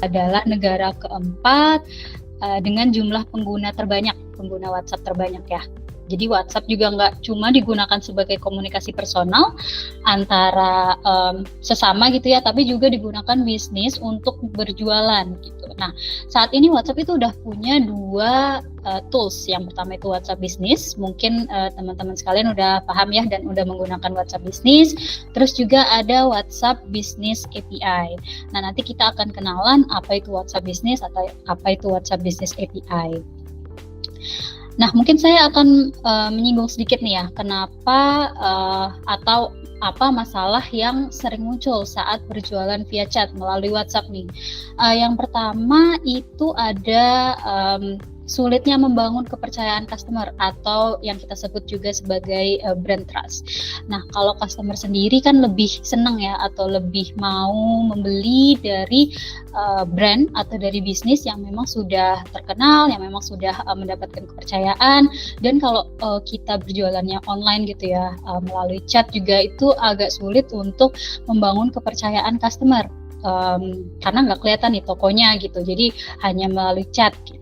adalah negara keempat dengan jumlah pengguna WhatsApp terbanyak ya. Jadi WhatsApp juga nggak cuma digunakan sebagai komunikasi personal antara sesama gitu ya, tapi juga digunakan bisnis untuk berjualan gitu. Nah, saat ini WhatsApp itu udah punya dua tools. Yang pertama itu WhatsApp Business. Mungkin teman-teman sekalian udah paham ya dan udah menggunakan WhatsApp Business. Terus juga ada WhatsApp Business API. Nah, nanti kita akan kenalan apa itu WhatsApp Business atau apa itu WhatsApp Business API. Nah, mungkin saya akan menyinggung sedikit nih ya, kenapa atau apa masalah yang sering muncul saat berjualan via chat melalui WhatsApp nih. Yang pertama itu ada sulitnya membangun kepercayaan customer atau yang kita sebut juga sebagai brand trust. Nah, kalau customer sendiri kan lebih senang ya atau lebih mau membeli dari brand atau dari bisnis yang memang sudah terkenal, yang memang sudah mendapatkan kepercayaan. Dan kalau kita berjualannya online gitu ya, melalui chat juga itu agak sulit untuk membangun kepercayaan customer. Karena nggak kelihatan nih tokonya gitu, jadi hanya melalui chat gitu.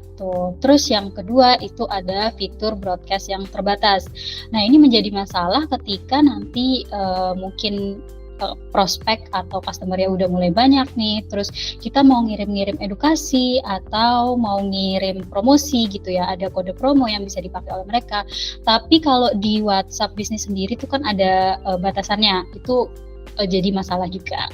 Terus yang kedua itu ada fitur broadcast yang terbatas. Nah, ini menjadi masalah ketika nanti mungkin prospek atau customer yang udah mulai banyak nih, terus kita mau ngirim-ngirim edukasi atau mau ngirim promosi gitu ya, ada kode promo yang bisa dipakai oleh mereka. Tapi kalau di WhatsApp bisnis sendiri itu kan ada batasannya, itu jadi masalah juga.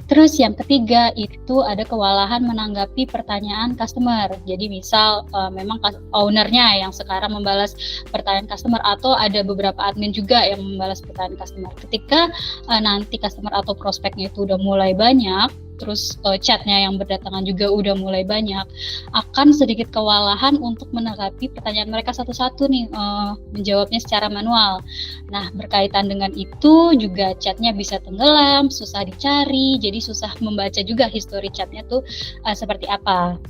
Terus yang ketiga itu ada kewalahan menanggapi pertanyaan customer. Jadi misal memang ownernya yang sekarang membalas pertanyaan customer atau ada beberapa admin juga yang membalas pertanyaan customer. Ketika nanti customer atau prospeknya itu udah mulai banyak, terus chatnya yang berdatangan juga udah mulai banyak, akan sedikit kewalahan untuk menanggapi pertanyaan mereka satu-satu nih, menjawabnya secara manual. Nah, berkaitan dengan itu juga chatnya bisa tenggelam, susah dicari, jadi susah membaca juga history chatnya tuh seperti apa.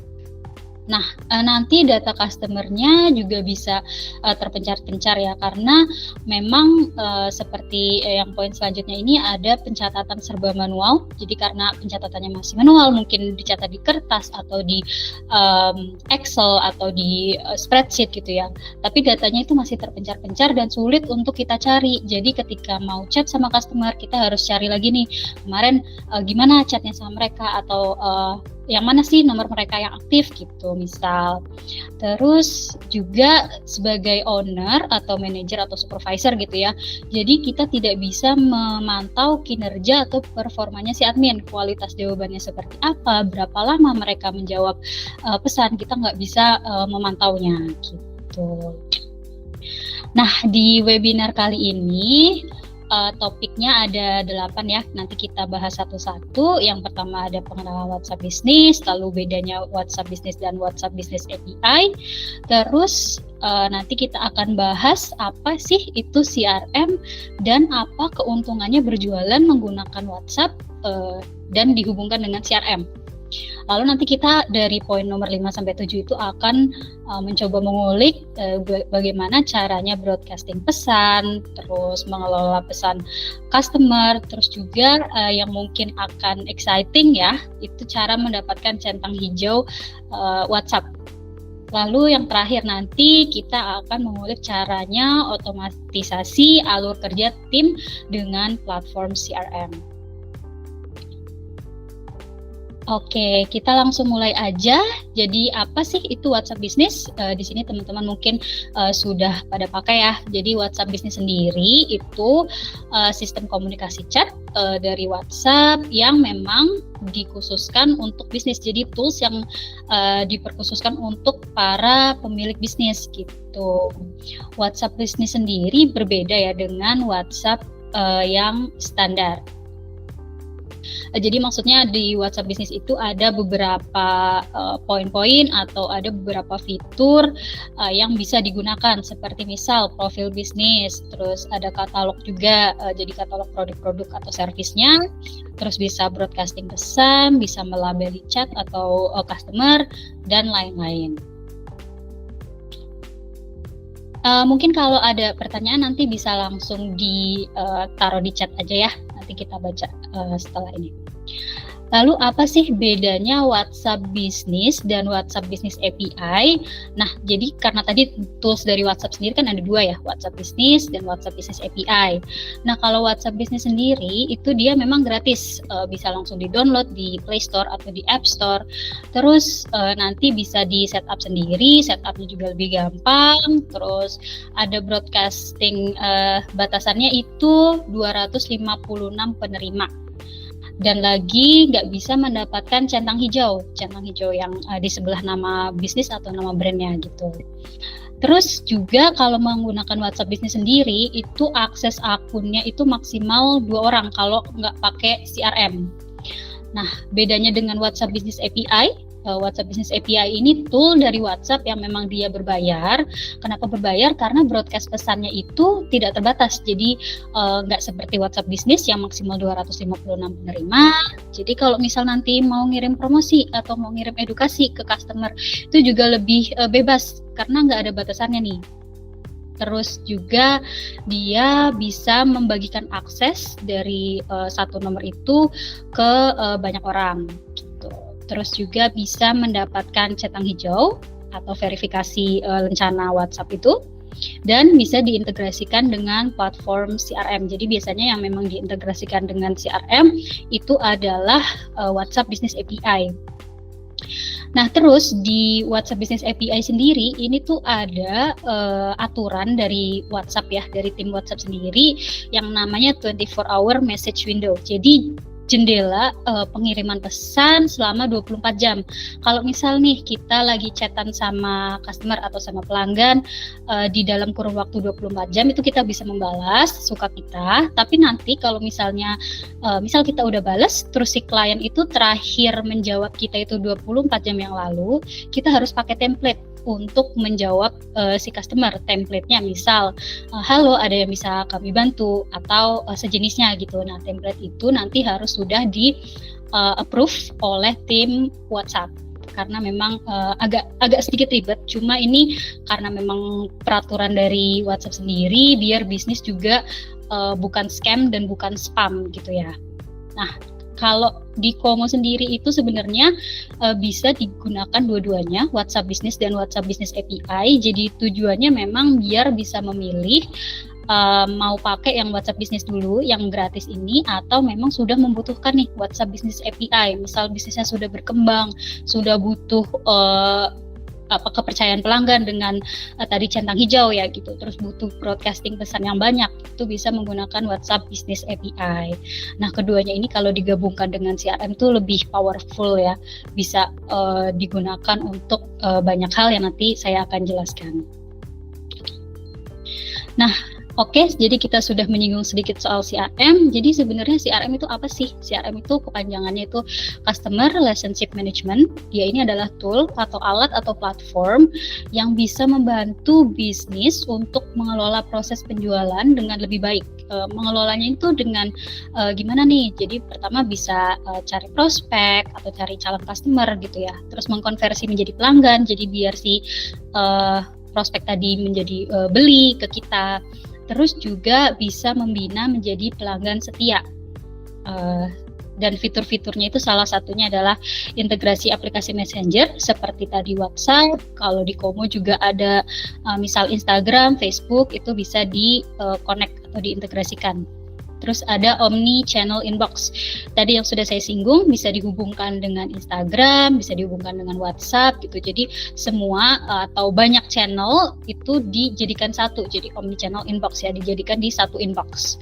Nah, nanti data customer-nya juga bisa terpencar-pencar ya, karena memang seperti yang poin selanjutnya ini ada pencatatan serba manual. Jadi karena pencatatannya masih manual, mungkin dicatat di kertas atau di Excel atau di spreadsheet gitu ya. Tapi datanya itu masih terpencar-pencar dan sulit untuk kita cari. Jadi ketika mau chat sama customer, kita harus cari lagi nih, kemarin gimana chatnya sama mereka, atau yang mana sih nomor mereka yang aktif gitu misal. Terus juga sebagai owner atau manager atau supervisor gitu ya, jadi kita tidak bisa memantau kinerja atau performanya si admin, kualitas jawabannya seperti apa, berapa lama mereka menjawab pesan, kita nggak bisa memantaunya gitu. Nah, di webinar kali ini topiknya ada 8 ya, nanti kita bahas satu-satu. Yang pertama ada pengenalan WhatsApp Business, lalu bedanya WhatsApp Business dan WhatsApp Business API. Terus nanti kita akan bahas apa sih itu CRM dan apa keuntungannya berjualan menggunakan WhatsApp dan dihubungkan dengan CRM. Lalu nanti kita dari poin nomor 5-7 itu akan mencoba mengulik bagaimana caranya broadcasting pesan, terus mengelola pesan customer, terus juga yang mungkin akan exciting ya, itu cara mendapatkan centang hijau WhatsApp. Lalu yang terakhir nanti kita akan mengulik caranya otomatisasi alur kerja tim dengan platform CRM. Oke, kita langsung mulai aja. Jadi apa sih itu WhatsApp Business? Di sini teman-teman mungkin sudah pada pakai ya. Jadi WhatsApp Business sendiri itu sistem komunikasi chat dari WhatsApp yang memang dikhususkan untuk bisnis. Jadi tools yang diperkhususkan untuk para pemilik bisnis gitu. WhatsApp Business sendiri berbeda ya dengan WhatsApp yang standar. Jadi maksudnya di WhatsApp Business itu ada beberapa poin-poin atau ada beberapa fitur yang bisa digunakan, seperti misal profil bisnis, terus ada katalog juga, jadi katalog produk-produk atau servisnya, terus bisa broadcasting pesan, bisa melabeli chat atau customer, dan lain-lain. Mungkin kalau ada pertanyaan nanti bisa langsung ditaruh di chat aja ya, nanti kita baca setelah ini. Lalu apa sih bedanya WhatsApp Business dan WhatsApp Business API? Nah, jadi karena tadi tools dari WhatsApp sendiri kan ada dua ya, WhatsApp Business dan WhatsApp Business API. Nah, kalau WhatsApp Business sendiri itu dia memang gratis, bisa langsung di-download di Play Store atau di App Store. Terus nanti bisa di setup sendiri, setupnya juga lebih gampang. Terus ada broadcasting, batasannya itu 256 penerima. Dan lagi nggak bisa mendapatkan centang hijau yang di sebelah nama bisnis atau nama brandnya gitu. Terus juga kalau menggunakan WhatsApp Business sendiri itu akses akunnya itu maksimal 2 orang kalau nggak pakai CRM. Nah, bedanya dengan WhatsApp Business API, WhatsApp Business API ini tool dari WhatsApp yang memang dia berbayar. Kenapa berbayar? Karena broadcast pesannya itu tidak terbatas. Jadi nggak seperti WhatsApp Business yang maksimal 256 penerima. Jadi kalau misal nanti mau ngirim promosi atau mau ngirim edukasi ke customer itu juga lebih bebas karena nggak ada batasannya nih. Terus juga dia bisa membagikan akses dari satu nomor itu ke banyak orang gitu. Terus juga bisa mendapatkan centang hijau atau verifikasi lencana WhatsApp itu, dan bisa diintegrasikan dengan platform CRM. Jadi biasanya yang memang diintegrasikan dengan CRM itu adalah WhatsApp Business API. Nah, terus di WhatsApp Business API sendiri ini tuh ada aturan dari WhatsApp ya, dari tim WhatsApp sendiri yang namanya 24-hour message window. Jadi jendela pengiriman pesan selama 24 jam. Kalau misal nih kita lagi chatan sama customer atau sama pelanggan di dalam kurun waktu 24 jam itu kita bisa membalas suka kita, tapi nanti kalau misalnya misal kita udah balas terus si klien itu terakhir menjawab kita itu 24 jam yang lalu, kita harus pakai template untuk menjawab si customer. Template-nya misal halo, ada yang bisa kami bantu atau sejenisnya gitu. Nah, template itu nanti harus sudah di approve oleh tim WhatsApp karena memang agak sedikit ribet. Cuma ini karena memang peraturan dari WhatsApp sendiri biar bisnis juga bukan scam dan bukan spam gitu ya. Nah, kalau di Komo sendiri itu sebenarnya bisa digunakan dua-duanya, WhatsApp Business dan WhatsApp Business API. Jadi tujuannya memang biar bisa memilih mau pakai yang WhatsApp Business dulu, yang gratis ini, atau memang sudah membutuhkan nih WhatsApp Business API. Misal bisnisnya sudah berkembang, sudah butuh kepercayaan pelanggan dengan tadi centang hijau ya gitu, terus butuh broadcasting pesan yang banyak, itu bisa menggunakan WhatsApp Business API. Nah, keduanya ini kalau digabungkan dengan CRM itu lebih powerful ya, bisa digunakan untuk banyak hal yang nanti saya akan jelaskan. Nah, oke, jadi kita sudah menyinggung sedikit soal CRM. Jadi sebenarnya CRM itu apa sih? CRM itu kepanjangannya itu Customer Relationship Management. Dia ini adalah tool atau alat atau platform yang bisa membantu bisnis untuk mengelola proses penjualan dengan lebih baik. Mengelolanya itu dengan gimana nih? Jadi pertama bisa cari prospek atau cari calon customer gitu ya. Terus mengkonversi menjadi pelanggan. Jadi biar si prospek tadi menjadi beli ke kita. Terus juga bisa membina menjadi pelanggan setia. Dan fitur-fiturnya itu salah satunya adalah integrasi aplikasi Messenger seperti tadi WhatsApp. Kalau di Komo juga ada misal Instagram, Facebook, itu bisa di-connect atau diintegrasikan. Terus ada Omni Channel Inbox. Tadi yang sudah saya singgung bisa dihubungkan dengan Instagram, bisa dihubungkan dengan WhatsApp gitu. Jadi semua atau banyak channel itu dijadikan satu. Jadi Omni Channel Inbox ya, dijadikan di satu inbox.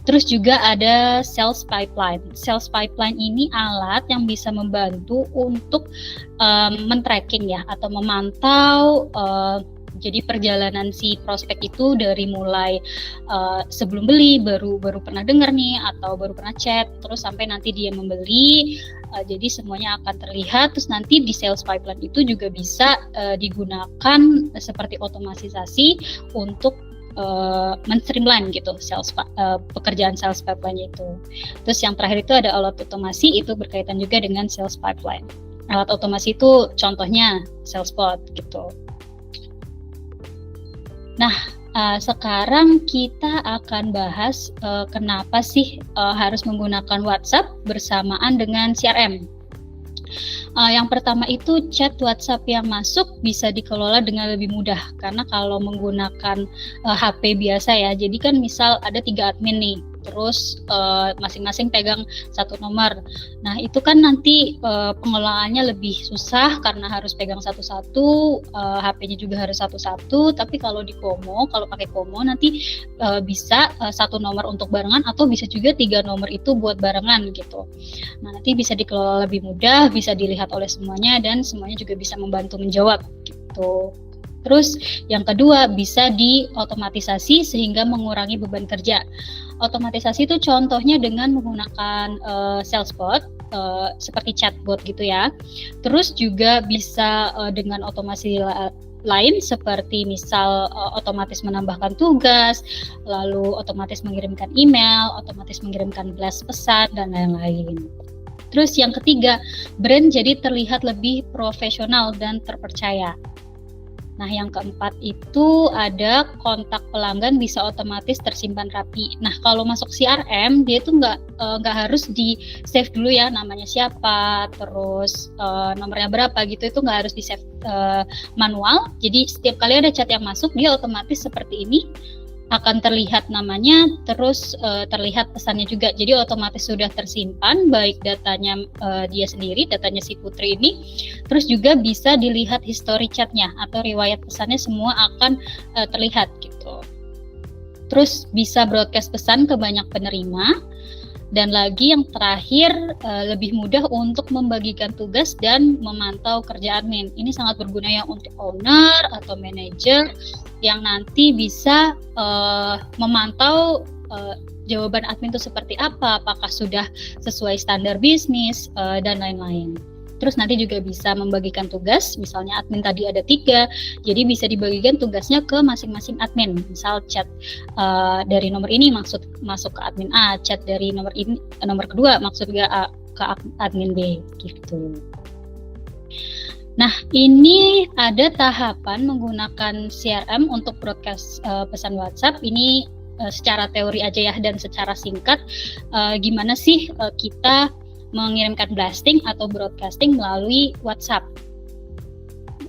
Terus juga ada Sales Pipeline. Sales Pipeline ini alat yang bisa membantu untuk men-tracking ya atau memantau jadi perjalanan si prospek itu dari mulai sebelum beli baru pernah dengar nih atau baru pernah chat terus sampai nanti dia membeli, jadi semuanya akan terlihat. Terus nanti di sales pipeline itu juga bisa digunakan seperti otomatisasi untuk men-streamline gitu pekerjaan sales pipeline itu. Terus yang terakhir itu ada alat otomasi, itu berkaitan juga dengan sales pipeline. Alat otomasi itu contohnya Salesbot gitu. Nah, Sekarang kita akan bahas kenapa sih harus menggunakan WhatsApp bersamaan dengan CRM. Yang pertama itu chat WhatsApp yang masuk bisa dikelola dengan lebih mudah karena kalau menggunakan HP biasa ya, jadi kan misal ada 3 admin nih, terus masing-masing pegang satu nomor. Nah itu kan nanti pengelolaannya lebih susah karena harus pegang satu-satu, HP-nya juga harus satu-satu. Tapi kalau di Komo, kalau pakai Komo nanti bisa satu nomor untuk barengan atau bisa juga 3 nomor itu buat barengan gitu. Nah nanti bisa dikelola lebih mudah, bisa dilihat oleh semuanya dan semuanya juga bisa membantu menjawab gitu. Terus yang kedua bisa diotomatisasi sehingga mengurangi beban kerja. Otomatisasi itu contohnya dengan menggunakan Salesbot seperti chatbot gitu ya. Terus juga bisa dengan otomasi lain seperti misal otomatis menambahkan tugas, lalu otomatis mengirimkan email, otomatis mengirimkan blast pesan dan lain-lain. Terus yang ketiga, brand jadi terlihat lebih profesional dan terpercaya. Nah, yang keempat itu ada kontak pelanggan bisa otomatis tersimpan rapi. Nah, kalau masuk CRM dia itu nggak harus di save dulu ya namanya siapa, terus nomornya berapa gitu, itu nggak harus di save manual. Jadi setiap kali ada chat yang masuk dia otomatis seperti ini akan terlihat namanya, terus terlihat pesannya juga. Jadi otomatis sudah tersimpan baik datanya dia sendiri, datanya si Putri ini, terus juga bisa dilihat history chatnya atau riwayat pesannya semua akan terlihat gitu. Terus bisa broadcast pesan ke banyak penerima. Dan lagi yang terakhir lebih mudah untuk membagikan tugas dan memantau kerja admin. Ini sangat berguna ya untuk owner atau manajer yang nanti bisa memantau jawaban admin itu seperti apa, apakah sudah sesuai standar bisnis dan lain-lain. Terus nanti juga bisa membagikan tugas, misalnya admin tadi ada 3, jadi bisa dibagikan tugasnya ke masing-masing admin. Misal chat dari nomor ini masuk ke admin A, chat dari nomor kedua maksud ke admin B gitu. Nah, ini ada tahapan menggunakan CRM untuk broadcast pesan WhatsApp. Ini secara teori aja ya dan secara singkat gimana sih kita mengirimkan blasting atau broadcasting melalui WhatsApp.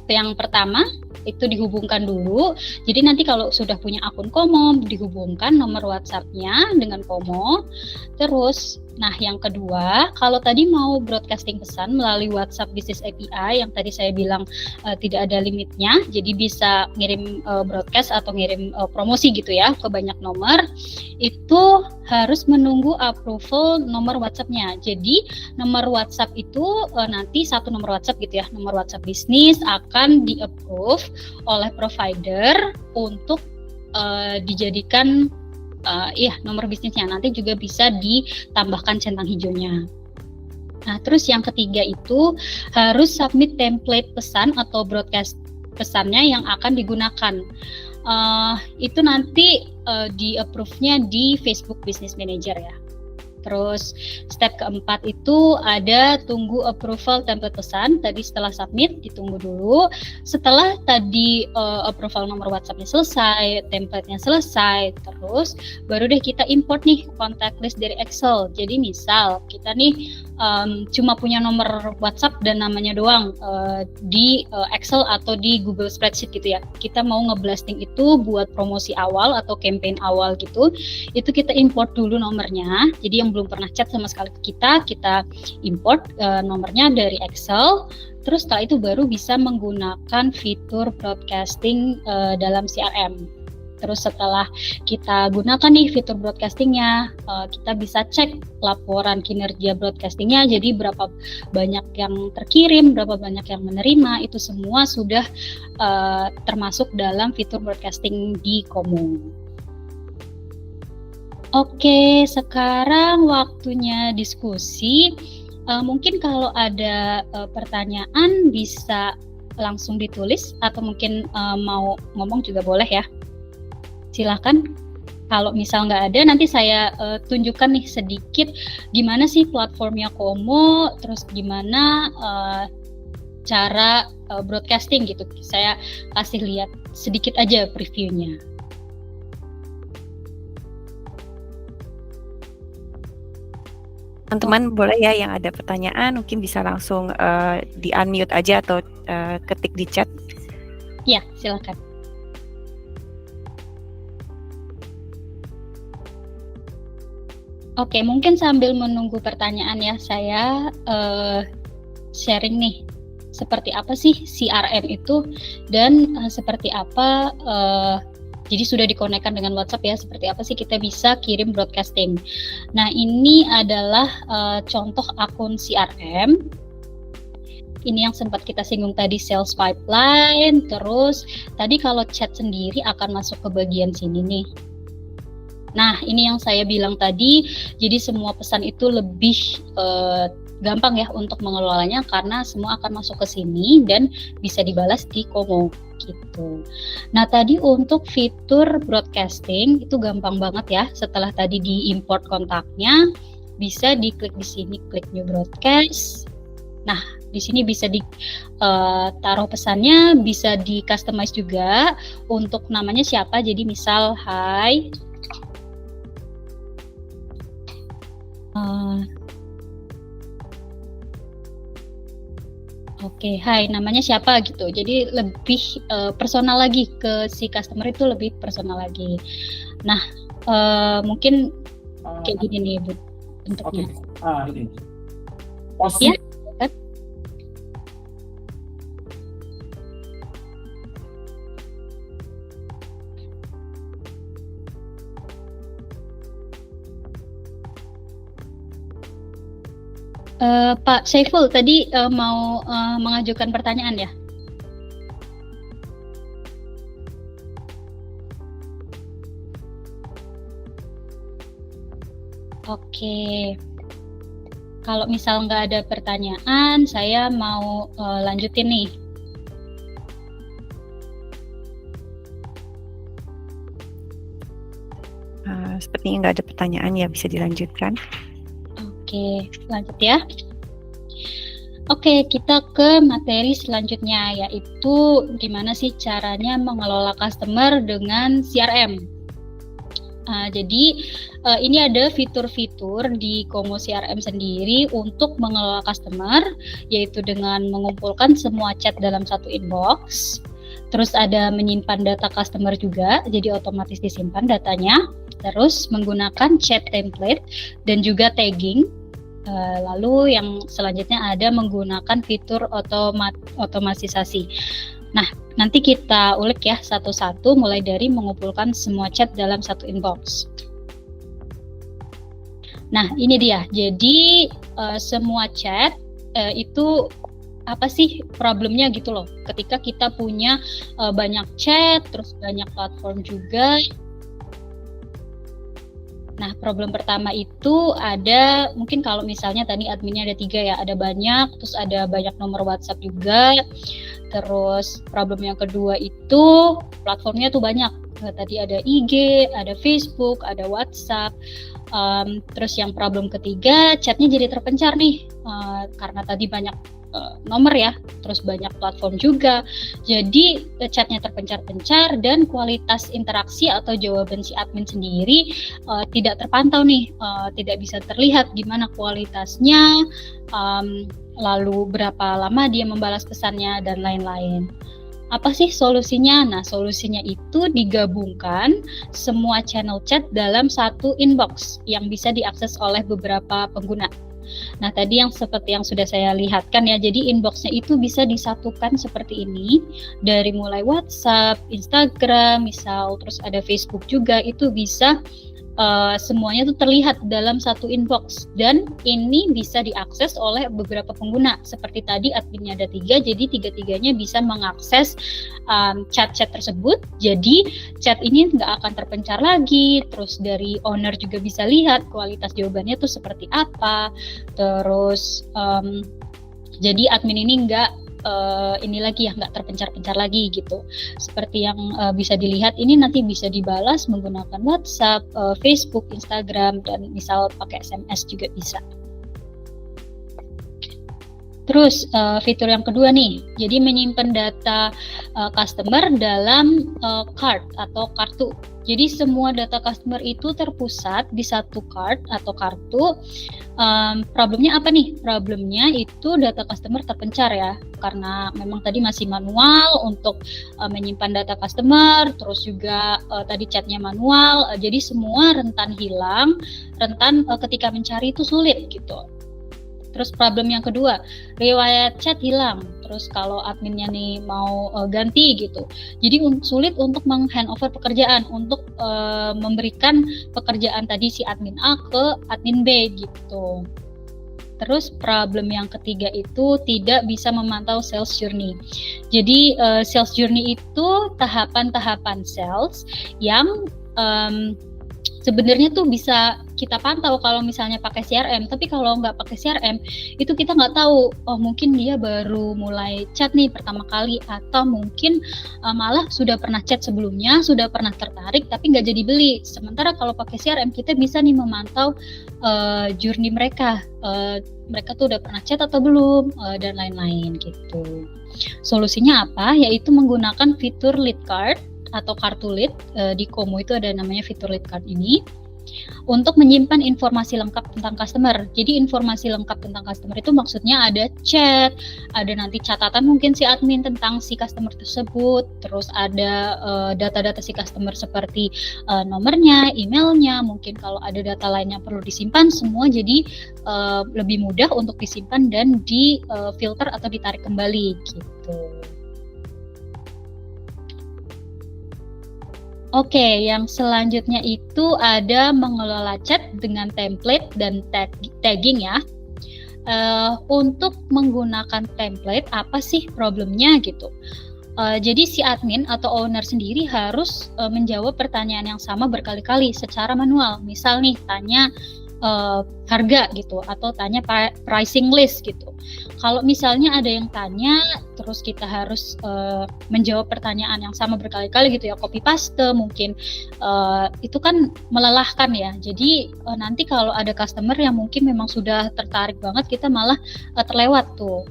Yang pertama itu dihubungkan dulu. Jadi nanti kalau sudah punya akun Komo dihubungkan nomor WhatsApp-nya dengan Komo. Terus nah yang kedua, kalau tadi mau broadcasting pesan melalui WhatsApp Business API yang tadi saya bilang tidak ada limitnya, jadi bisa ngirim broadcast atau ngirim promosi gitu ya ke banyak nomor, itu harus menunggu approval nomor WhatsApp-nya. Jadi nomor WhatsApp itu nanti satu nomor WhatsApp gitu ya, nomor WhatsApp bisnis akan di-approve oleh provider untuk dijadikan nomor bisnisnya. Nanti juga bisa ditambahkan centang hijaunya. Nah, terus yang ketiga itu harus submit template pesan atau broadcast pesannya yang akan digunakan. Itu nanti di-approve-nya di Facebook Business Manager ya. Terus step keempat itu ada tunggu approval template pesan. Tadi setelah submit ditunggu dulu. Setelah tadi approval nomor WhatsApp-nya selesai, template-nya selesai, terus baru deh kita import nih contact list dari Excel. Jadi misal kita nih cuma punya nomor WhatsApp dan namanya doang di Excel atau di Google Spreadsheet gitu ya. Kita mau ngeblasting itu buat promosi awal atau campaign awal gitu. Itu kita import dulu nomornya. Jadi yang belum pernah chat sama sekali ke kita import nomornya dari Excel. Terus setelah itu baru bisa menggunakan fitur broadcasting dalam CRM. Terus setelah kita gunakan nih fitur broadcastingnya, kita bisa cek laporan kinerja broadcastingnya. Jadi berapa banyak yang terkirim, berapa banyak yang menerima, itu semua sudah termasuk dalam fitur broadcasting di Komo. Oke, sekarang waktunya diskusi. Mungkin kalau ada pertanyaan bisa langsung ditulis atau mungkin mau ngomong juga boleh ya. Silakan. Kalau misal nggak ada, nanti saya tunjukkan nih sedikit gimana sih platformnya Komo, terus gimana cara broadcasting gitu. Saya kasih lihat sedikit aja previewnya. teman-teman boleh ya yang ada pertanyaan mungkin bisa langsung di unmute aja atau ketik di chat. Ya, silakan. Oke, mungkin sambil menunggu pertanyaan ya, saya sharing nih, seperti apa sih CRM itu dan seperti apa, jadi sudah dikonekkan dengan WhatsApp ya, seperti apa sih kita bisa kirim broadcasting. Nah, ini adalah contoh akun CRM. Ini yang sempat kita singgung tadi, sales pipeline, terus tadi kalau chat sendiri akan masuk ke bagian sini nih. Nah, ini yang saya bilang tadi, jadi semua pesan itu lebih gampang ya untuk mengelolanya karena semua akan masuk ke sini dan bisa dibalas di Komo gitu. Nah, tadi untuk fitur broadcasting itu gampang banget ya. Setelah tadi di-import kontaknya, bisa diklik di sini, klik new broadcast. Nah, di sini bisa taruh pesannya, bisa di-customize juga untuk namanya siapa. Jadi misal, hai. Oke, hai, namanya siapa gitu. Jadi lebih personal lagi ke si customer, itu lebih personal lagi. Nah, mungkin kayak gini nih Bu, bentuknya. Ini. Ya, kan? Pak Syaiful tadi mau mengajukan pertanyaan ya? Oke. Kalau misal nggak ada pertanyaan, saya mau lanjutin nih. Sepertinya nggak ada pertanyaan ya, bisa dilanjutkan. Oke, lanjut ya. Oke, kita ke materi selanjutnya, yaitu gimana sih caranya mengelola customer dengan CRM. Jadi ini ada fitur-fitur di Komo CRM sendiri untuk mengelola customer, yaitu dengan mengumpulkan semua chat dalam satu inbox. Terus ada menyimpan data customer juga, jadi otomatis disimpan datanya. Terus menggunakan chat template dan juga tagging. Lalu yang selanjutnya ada menggunakan fitur otomatisasi. Nah, nanti kita ulik ya satu-satu mulai dari mengumpulkan semua chat dalam satu inbox. Nah, ini dia. Jadi semua chat itu apa sih problemnya gitu loh. Ketika kita punya banyak chat, terus banyak platform juga. Nah, problem pertama itu ada, mungkin kalau misalnya tadi adminnya ada 3 ya, ada banyak, terus ada banyak nomor WhatsApp juga. Terus problem yang kedua itu platformnya tuh banyak. Tadi ada IG, ada Facebook, ada WhatsApp. Terus yang problem ketiga, chatnya jadi terpencar nih, karena tadi banyak nomor ya, terus banyak platform juga. Jadi chatnya terpencar-pencar dan kualitas interaksi atau jawaban si admin sendiri tidak terpantau nih, tidak bisa terlihat gimana kualitasnya, lalu berapa lama dia membalas pesannya dan lain-lain. Apa sih solusinya? Nah, solusinya itu digabungkan semua channel chat dalam satu inbox yang bisa diakses oleh beberapa pengguna. Nah, tadi yang seperti yang sudah saya lihatkan ya, jadi inboxnya itu bisa disatukan seperti ini, dari mulai WhatsApp, Instagram, misal, terus ada Facebook juga, itu bisa semuanya tuh terlihat dalam satu inbox, dan ini bisa diakses oleh beberapa pengguna. Seperti tadi adminnya ada 3, jadi 3-3-nya bisa mengakses chat-chat tersebut. Jadi chat ini nggak akan terpencar lagi. Terus dari owner juga bisa lihat kualitas jawabannya tuh seperti apa. Terus jadi admin ini nggak ini lagi ya, nggak terpencar-pencar lagi gitu. Seperti yang bisa dilihat ini nanti bisa dibalas menggunakan WhatsApp, Facebook, Instagram, dan misal pakai SMS juga bisa. Terus fitur yang kedua nih, jadi menyimpan data customer dalam card atau kartu. Jadi semua data customer itu terpusat di satu card atau kartu. Problemnya apa nih? Problemnya itu data customer terpencar ya, karena memang tadi masih manual untuk menyimpan data customer, terus juga tadi chatnya manual, jadi semua rentan hilang, rentan ketika mencari itu sulit gitu. Terus problem yang kedua, riwayat chat hilang. Terus kalau adminnya nih mau ganti gitu, jadi sulit untuk menghandover pekerjaan, untuk memberikan pekerjaan tadi si admin A ke admin B gitu. Terus problem yang ketiga itu tidak bisa memantau sales journey. Jadi sales journey itu tahapan-tahapan sales yang sebenarnya tuh bisa kita pantau kalau misalnya pakai CRM, tapi kalau nggak pakai CRM itu kita nggak tahu, oh mungkin dia baru mulai chat nih pertama kali, atau mungkin malah sudah pernah chat sebelumnya, sudah pernah tertarik tapi nggak jadi beli. Sementara kalau pakai CRM kita bisa nih memantau journey mereka, mereka tuh udah pernah chat atau belum, dan lain-lain gitu. Solusinya apa? Yaitu menggunakan fitur lead card atau kartu lead. Di Komo itu ada namanya fitur lead card ini untuk menyimpan informasi lengkap tentang customer. Jadi informasi lengkap tentang customer itu maksudnya ada chat, ada nanti catatan mungkin si admin tentang si customer tersebut, terus ada data-data si customer seperti nomornya, emailnya, mungkin kalau ada data lain yang perlu disimpan, semua jadi lebih mudah untuk disimpan dan di filter atau ditarik kembali gitu. Oke, yang selanjutnya itu ada mengelola chat dengan template dan tagging ya. Untuk menggunakan template, apa sih problemnya gitu? Jadi si admin atau owner sendiri harus menjawab pertanyaan yang sama berkali-kali secara manual. Misal nih tanya harga gitu, atau tanya pricing list gitu. Kalau misalnya ada yang tanya, terus kita harus menjawab pertanyaan yang sama berkali-kali gitu ya, copy paste mungkin, itu kan melelahkan ya. Jadi nanti kalau ada customer yang mungkin memang sudah tertarik banget, kita malah terlewat tuh.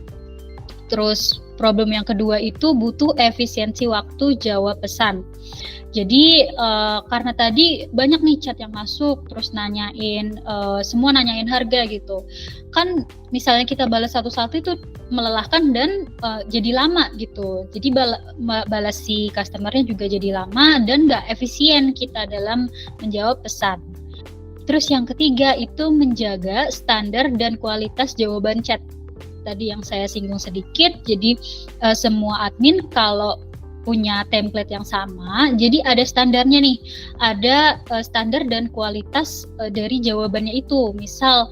Terus problem yang kedua itu butuh efisiensi waktu jawab pesan. Jadi karena tadi banyak nih chat yang masuk, terus nanyain, semua nanyain harga gitu. Kan misalnya kita balas satu-satu itu melelahkan dan jadi lama gitu. Jadi balas si customernya juga jadi lama dan nggak efisien kita dalam menjawab pesan. Terus yang ketiga itu menjaga standar dan kualitas jawaban chat. Tadi yang saya singgung sedikit, jadi semua admin kalau punya template yang sama, jadi ada standarnya nih, ada standar dan kualitas dari jawabannya itu. Misal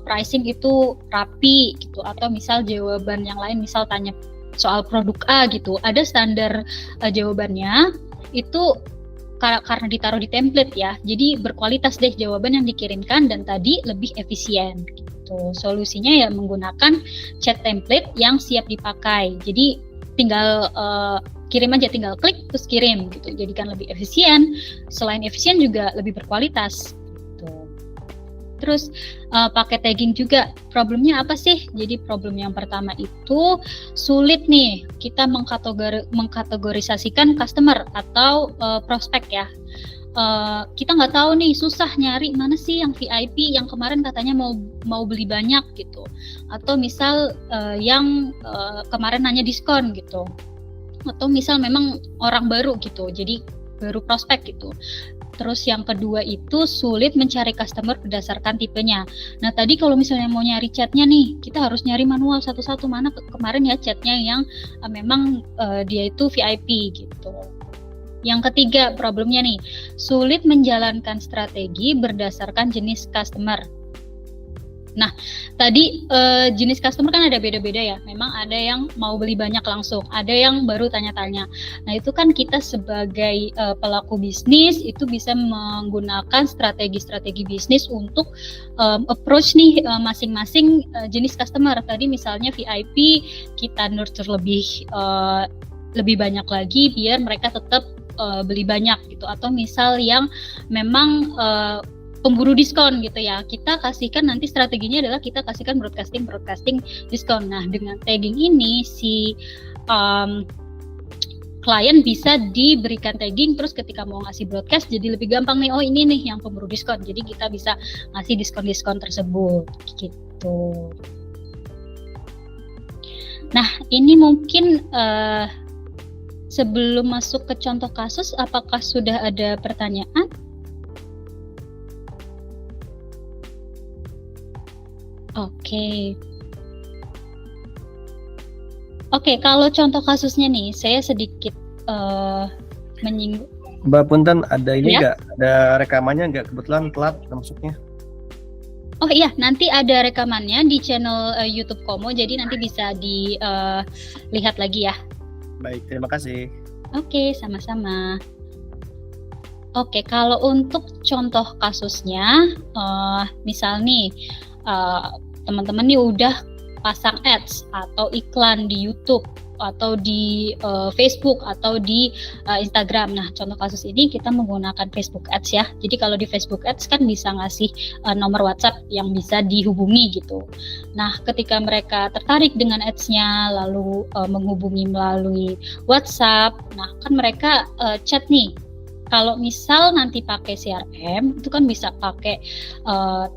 pricing itu rapi gitu, atau misal jawaban yang lain, misal tanya soal produk A gitu, ada standar jawabannya itu karena ditaruh di template ya, jadi berkualitas deh jawaban yang dikirimkan dan tadi lebih efisien gitu. Solusinya ya menggunakan chat template yang siap dipakai, jadi tinggal kirim aja, tinggal klik terus kirim gitu, jadikan lebih efisien, selain efisien juga lebih berkualitas gitu. Terus pakai tagging juga, problemnya apa sih? Jadi problem yang pertama itu sulit nih kita mengkategorisasikan customer atau prospek ya. Kita nggak tahu nih, susah nyari mana sih yang VIP yang kemarin katanya mau beli banyak gitu, atau misal yang kemarin nanya diskon gitu, atau misal memang orang baru gitu, jadi baru prospek gitu. Terus yang kedua itu sulit mencari customer berdasarkan tipenya. Nah tadi kalau misalnya mau nyari chatnya nih, kita harus nyari manual satu-satu, mana kemarin ya chatnya yang memang dia itu VIP gitu. Yang ketiga problemnya nih, sulit menjalankan strategi berdasarkan jenis customer. Nah, tadi jenis customer kan ada beda-beda ya. Memang ada yang mau beli banyak langsung, ada yang baru tanya-tanya. Nah, itu kan kita sebagai pelaku bisnis itu bisa menggunakan strategi-strategi bisnis untuk approach nih masing-masing jenis customer. Tadi misalnya VIP, kita nurture lebih banyak lagi biar mereka tetap beli banyak gitu. Atau misal yang memang pemburu diskon gitu ya. Kita kasihkan nanti strateginya adalah kita kasihkan broadcasting diskon. Nah, dengan tagging ini si klien bisa diberikan tagging, terus ketika mau ngasih broadcast jadi lebih gampang nih, oh ini nih yang pemburu diskon, jadi kita bisa ngasih diskon tersebut gitu. Nah, ini mungkin sebelum masuk ke contoh kasus, apakah sudah ada pertanyaan? Oke, kalau contoh kasusnya nih, saya sedikit menyinggung. Mbak Punten, ada ini nggak? Ada rekamannya nggak? Kebetulan telat masuknya. Oh iya, nanti ada rekamannya di channel YouTube Komo, jadi nanti bisa dilihat lagi ya. Baik, terima kasih. Oke, sama-sama. Oke, kalau untuk contoh kasusnya, misal nih, teman-teman nih udah pasang ads atau iklan di YouTube atau di Facebook atau di Instagram. Nah, contoh kasus ini kita menggunakan Facebook Ads ya. Jadi kalau di Facebook Ads kan bisa ngasih nomor WhatsApp yang bisa dihubungi gitu. Nah, ketika mereka tertarik dengan ads-nya lalu menghubungi melalui WhatsApp, nah kan mereka chat nih. Kalau misal nanti pakai CRM, itu kan bisa pakai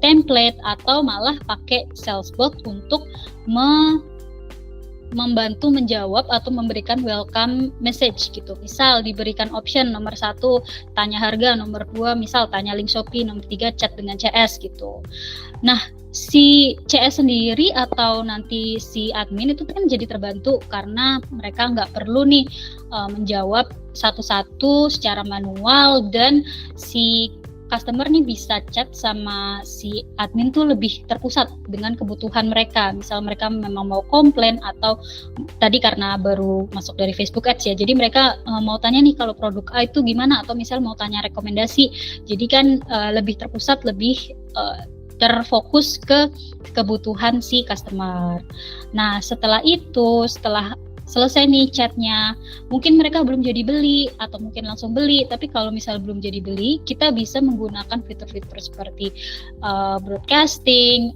template atau malah pakai salesbot untuk membantu menjawab atau memberikan welcome message gitu. Misal diberikan option nomor 1 tanya harga, nomor 2 misal tanya link Shopee, nomor 3 chat dengan CS gitu. Nah, si CS sendiri atau nanti si admin itu kan jadi terbantu karena mereka nggak perlu nih menjawab satu-satu secara manual, dan si customer nih bisa chat sama si admin tuh lebih terpusat dengan kebutuhan mereka. Misal mereka memang mau komplain atau tadi karena baru masuk dari Facebook Ads ya, jadi mereka mau tanya nih kalau produk A itu gimana, atau misal mau tanya rekomendasi. Jadi kan lebih terpusat, lebih terfokus ke kebutuhan si customer. Nah, setelah itu, setelah selesai nih chatnya, mungkin mereka belum jadi beli atau mungkin langsung beli, tapi kalau misal belum jadi beli, kita bisa menggunakan fitur-fitur seperti broadcasting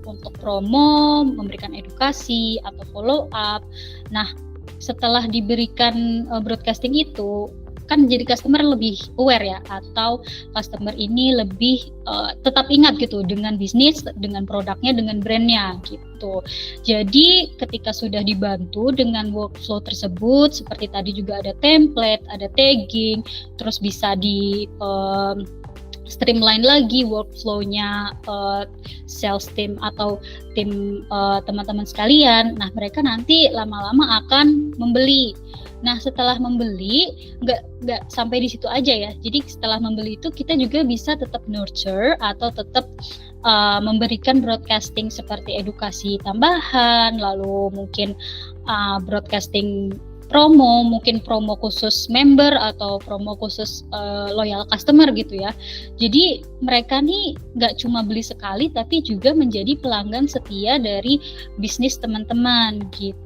untuk promo, memberikan edukasi atau follow up. Nah, setelah diberikan broadcasting itu kan jadi customer lebih aware ya, atau customer ini lebih tetap ingat gitu dengan bisnis, dengan produknya, dengan brandnya gitu. Jadi ketika sudah dibantu dengan workflow tersebut, seperti tadi juga ada template, ada tagging, terus bisa di streamline lagi workflow-nya sales team atau tim teman-teman sekalian. Nah, mereka nanti lama-lama akan membeli. Nah, setelah membeli, nggak sampai di situ aja ya. Jadi setelah membeli itu kita juga bisa tetap nurture atau tetap memberikan broadcasting seperti edukasi tambahan, lalu mungkin broadcasting promo, mungkin promo khusus member atau promo khusus loyal customer gitu ya. Jadi mereka nih nggak cuma beli sekali, tapi juga menjadi pelanggan setia dari bisnis teman-teman gitu.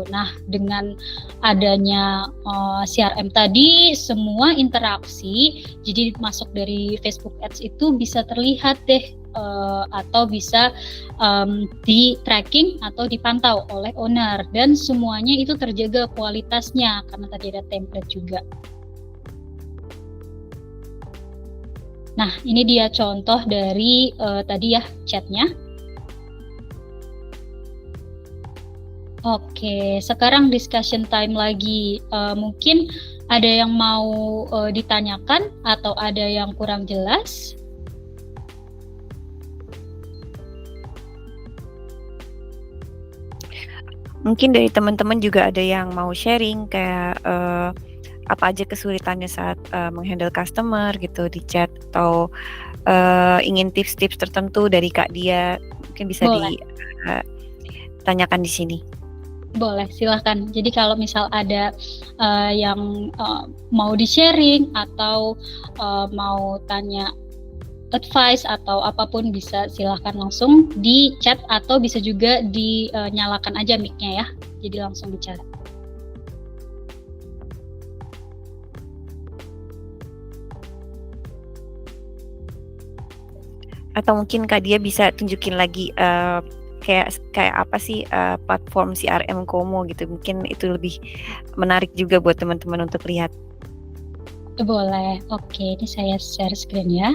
Nah, dengan adanya CRM tadi, semua interaksi jadi masuk dari Facebook Ads itu bisa terlihat deh, atau bisa di tracking atau dipantau oleh owner, dan semuanya itu terjaga kualitasnya karena tadi ada template juga. Nah, ini dia contoh dari tadi ya chatnya. Oke, sekarang discussion time lagi. Mungkin ada yang mau ditanyakan atau ada yang kurang jelas? Mungkin dari teman-teman juga ada yang mau sharing kayak apa aja kesulitannya saat menghandle customer gitu di chat, atau ingin tips-tips tertentu dari Kak Dia, mungkin bisa ditanyakan di sini. Boleh, silahkan. Jadi kalau misal ada yang mau di-sharing atau mau tanya advice atau apapun, bisa silahkan langsung di chat atau bisa juga dinyalakan aja mic-nya ya. Jadi langsung bicara. Atau mungkin Kak Dia bisa tunjukin lagi kayak apa sih platform CRM Komo gitu. Mungkin itu lebih menarik juga buat teman-teman untuk lihat. Boleh. Oke, ini saya share screen ya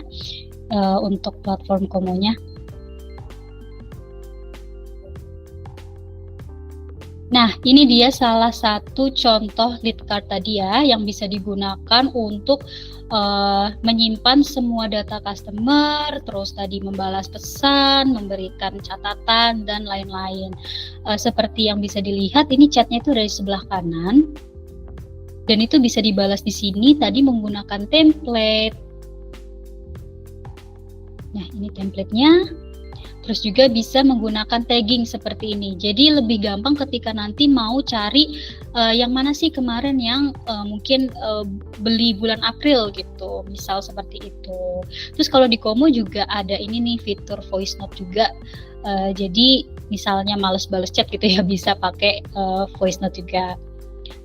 untuk platform Komonya. Nah, ini dia salah satu contoh lead card tadi ya, yang bisa digunakan untuk menyimpan semua data customer, terus tadi membalas pesan, memberikan catatan, dan lain-lain. Seperti yang bisa dilihat, ini chatnya itu dari sebelah kanan, dan itu bisa dibalas di sini tadi menggunakan template. Nah, ini template-nya. Terus juga bisa menggunakan tagging seperti ini. Jadi lebih gampang ketika nanti mau cari yang mana sih kemarin yang mungkin beli bulan April gitu, misal seperti itu. Terus kalau di Komo juga ada ini nih fitur voice note juga. Jadi misalnya males bales chat gitu ya, bisa pakai voice note juga.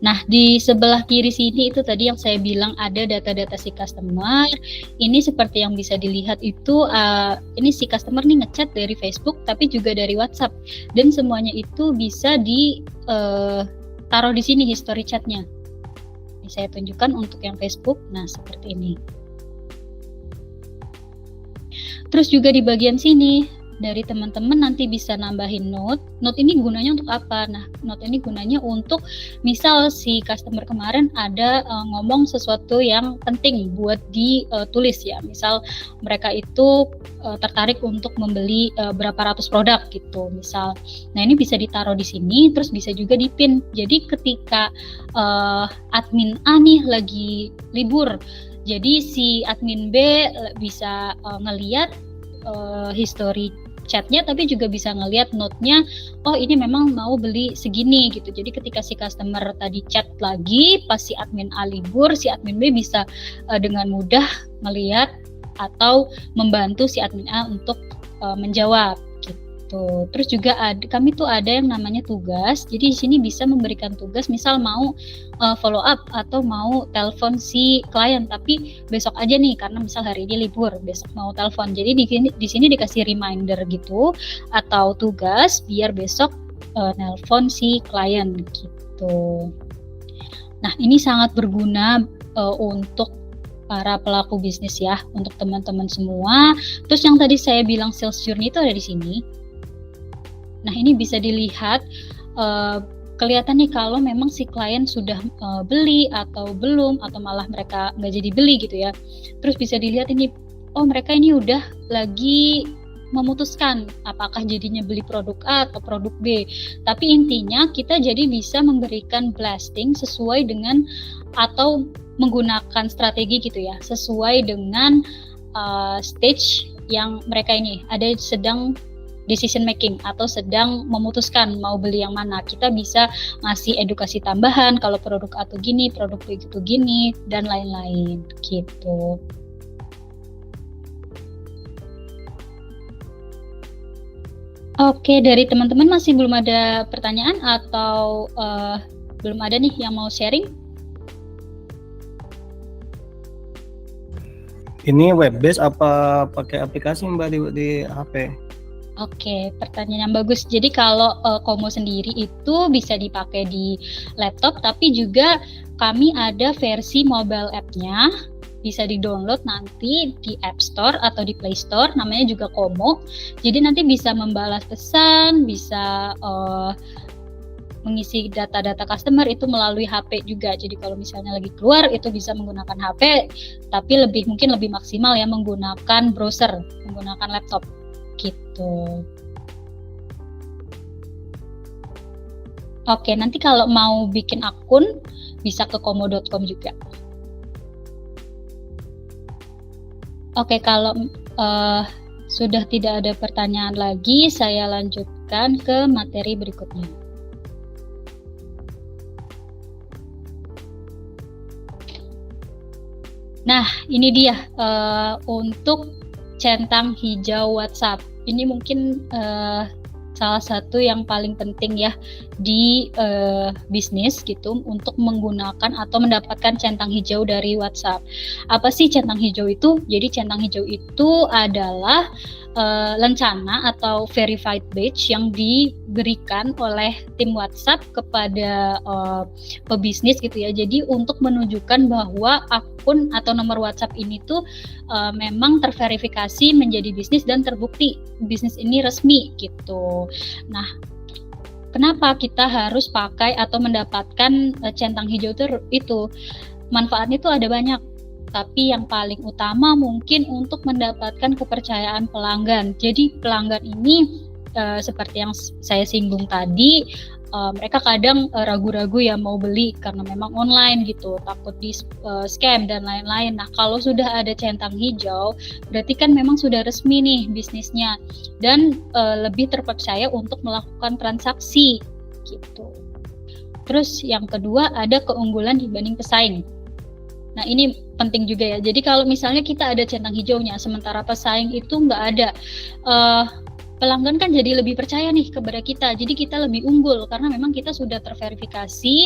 Nah, di sebelah kiri sini itu tadi yang saya bilang ada data-data si customer. Ini seperti yang bisa dilihat itu, ini si customer nih ngechat dari Facebook tapi juga dari WhatsApp. Dan semuanya itu bisa taruh di sini history chatnya. Ini saya tunjukkan untuk yang Facebook. Nah, seperti ini. Terus juga di bagian sini, dari teman-teman nanti bisa nambahin note. Note ini gunanya untuk apa? Nah, note ini gunanya untuk misal si customer kemarin ada ngomong sesuatu yang penting buat ditulis ya. Misal mereka itu tertarik untuk membeli berapa ratus produk gitu misal. Nah, ini bisa ditaruh di sini, terus bisa juga dipin. Jadi ketika admin A nih lagi libur, jadi si admin B bisa ngeliat history chatnya, tapi juga bisa ngelihat note-nya, oh ini memang mau beli segini gitu. Jadi ketika si customer tadi chat lagi pas si admin A libur, si admin B bisa dengan mudah melihat atau membantu si admin A untuk menjawab gitu. Terus juga kami tuh ada yang namanya tugas. Jadi di sini bisa memberikan tugas, misal mau follow up atau mau telepon si klien tapi besok aja nih karena misal hari ini libur, besok mau telepon. Jadi di sini dikasih reminder gitu atau tugas biar besok nelpon si klien gitu. Nah, ini sangat berguna untuk para pelaku bisnis ya, untuk teman-teman semua. Terus yang tadi saya bilang sales journey itu ada di sini. Nah, ini bisa dilihat kelihatan nih kalau memang si klien sudah beli atau belum, atau malah mereka nggak jadi beli gitu ya. Terus bisa dilihat ini, oh mereka ini udah lagi memutuskan apakah jadinya beli produk A atau produk B. Tapi intinya kita jadi bisa memberikan blasting sesuai dengan atau menggunakan strategi gitu ya, sesuai dengan stage yang mereka ini ada sedang decision making atau sedang memutuskan mau beli yang mana. Kita bisa ngasih edukasi tambahan kalau produk atau gini, produk begitu gini, dan lain-lain gitu. Oke, dari teman-teman masih belum ada pertanyaan atau belum ada nih yang mau sharing? Ini web based apa pakai aplikasi Mbak di HP? Oke, pertanyaan yang bagus. Jadi kalau Komo sendiri itu bisa dipakai di laptop, tapi juga kami ada versi mobile app-nya, bisa di-download nanti di App Store atau di Play Store, namanya juga Komo. Jadi nanti bisa membalas pesan, bisa mengisi data-data customer itu melalui HP juga. Jadi kalau misalnya lagi keluar itu bisa menggunakan HP, tapi mungkin lebih maksimal ya menggunakan browser, menggunakan laptop. Gitu. Oke, nanti kalau mau bikin akun bisa ke komo.com juga. Oke, kalau sudah tidak ada pertanyaan lagi, saya lanjutkan ke materi berikutnya. Nah, ini dia untuk centang hijau WhatsApp. Ini mungkin salah satu yang paling penting ya di bisnis gitu untuk menggunakan atau mendapatkan centang hijau dari WhatsApp. Apa sih centang hijau itu? Jadi centang hijau itu adalah lencana atau verified badge yang diberikan oleh tim WhatsApp kepada pebisnis gitu ya. Jadi untuk menunjukkan bahwa akun atau nomor WhatsApp ini tuh memang terverifikasi menjadi bisnis dan terbukti bisnis ini resmi gitu. Nah, kenapa kita harus pakai atau mendapatkan centang hijau itu? Manfaatnya itu ada banyak. Tapi yang paling utama mungkin untuk mendapatkan kepercayaan pelanggan. Jadi pelanggan ini seperti yang saya singgung tadi, mereka kadang ragu-ragu ya mau beli karena memang online gitu, takut di scam dan lain-lain. Nah, kalau sudah ada centang hijau, berarti kan memang sudah resmi nih bisnisnya dan lebih terpercaya untuk melakukan transaksi gitu. Terus yang kedua ada keunggulan dibanding pesaing. Nah, ini penting juga ya. Jadi kalau misalnya kita ada centang hijaunya, sementara pesaing itu nggak ada, pelanggan kan jadi lebih percaya nih kepada kita. Jadi kita lebih unggul karena memang kita sudah terverifikasi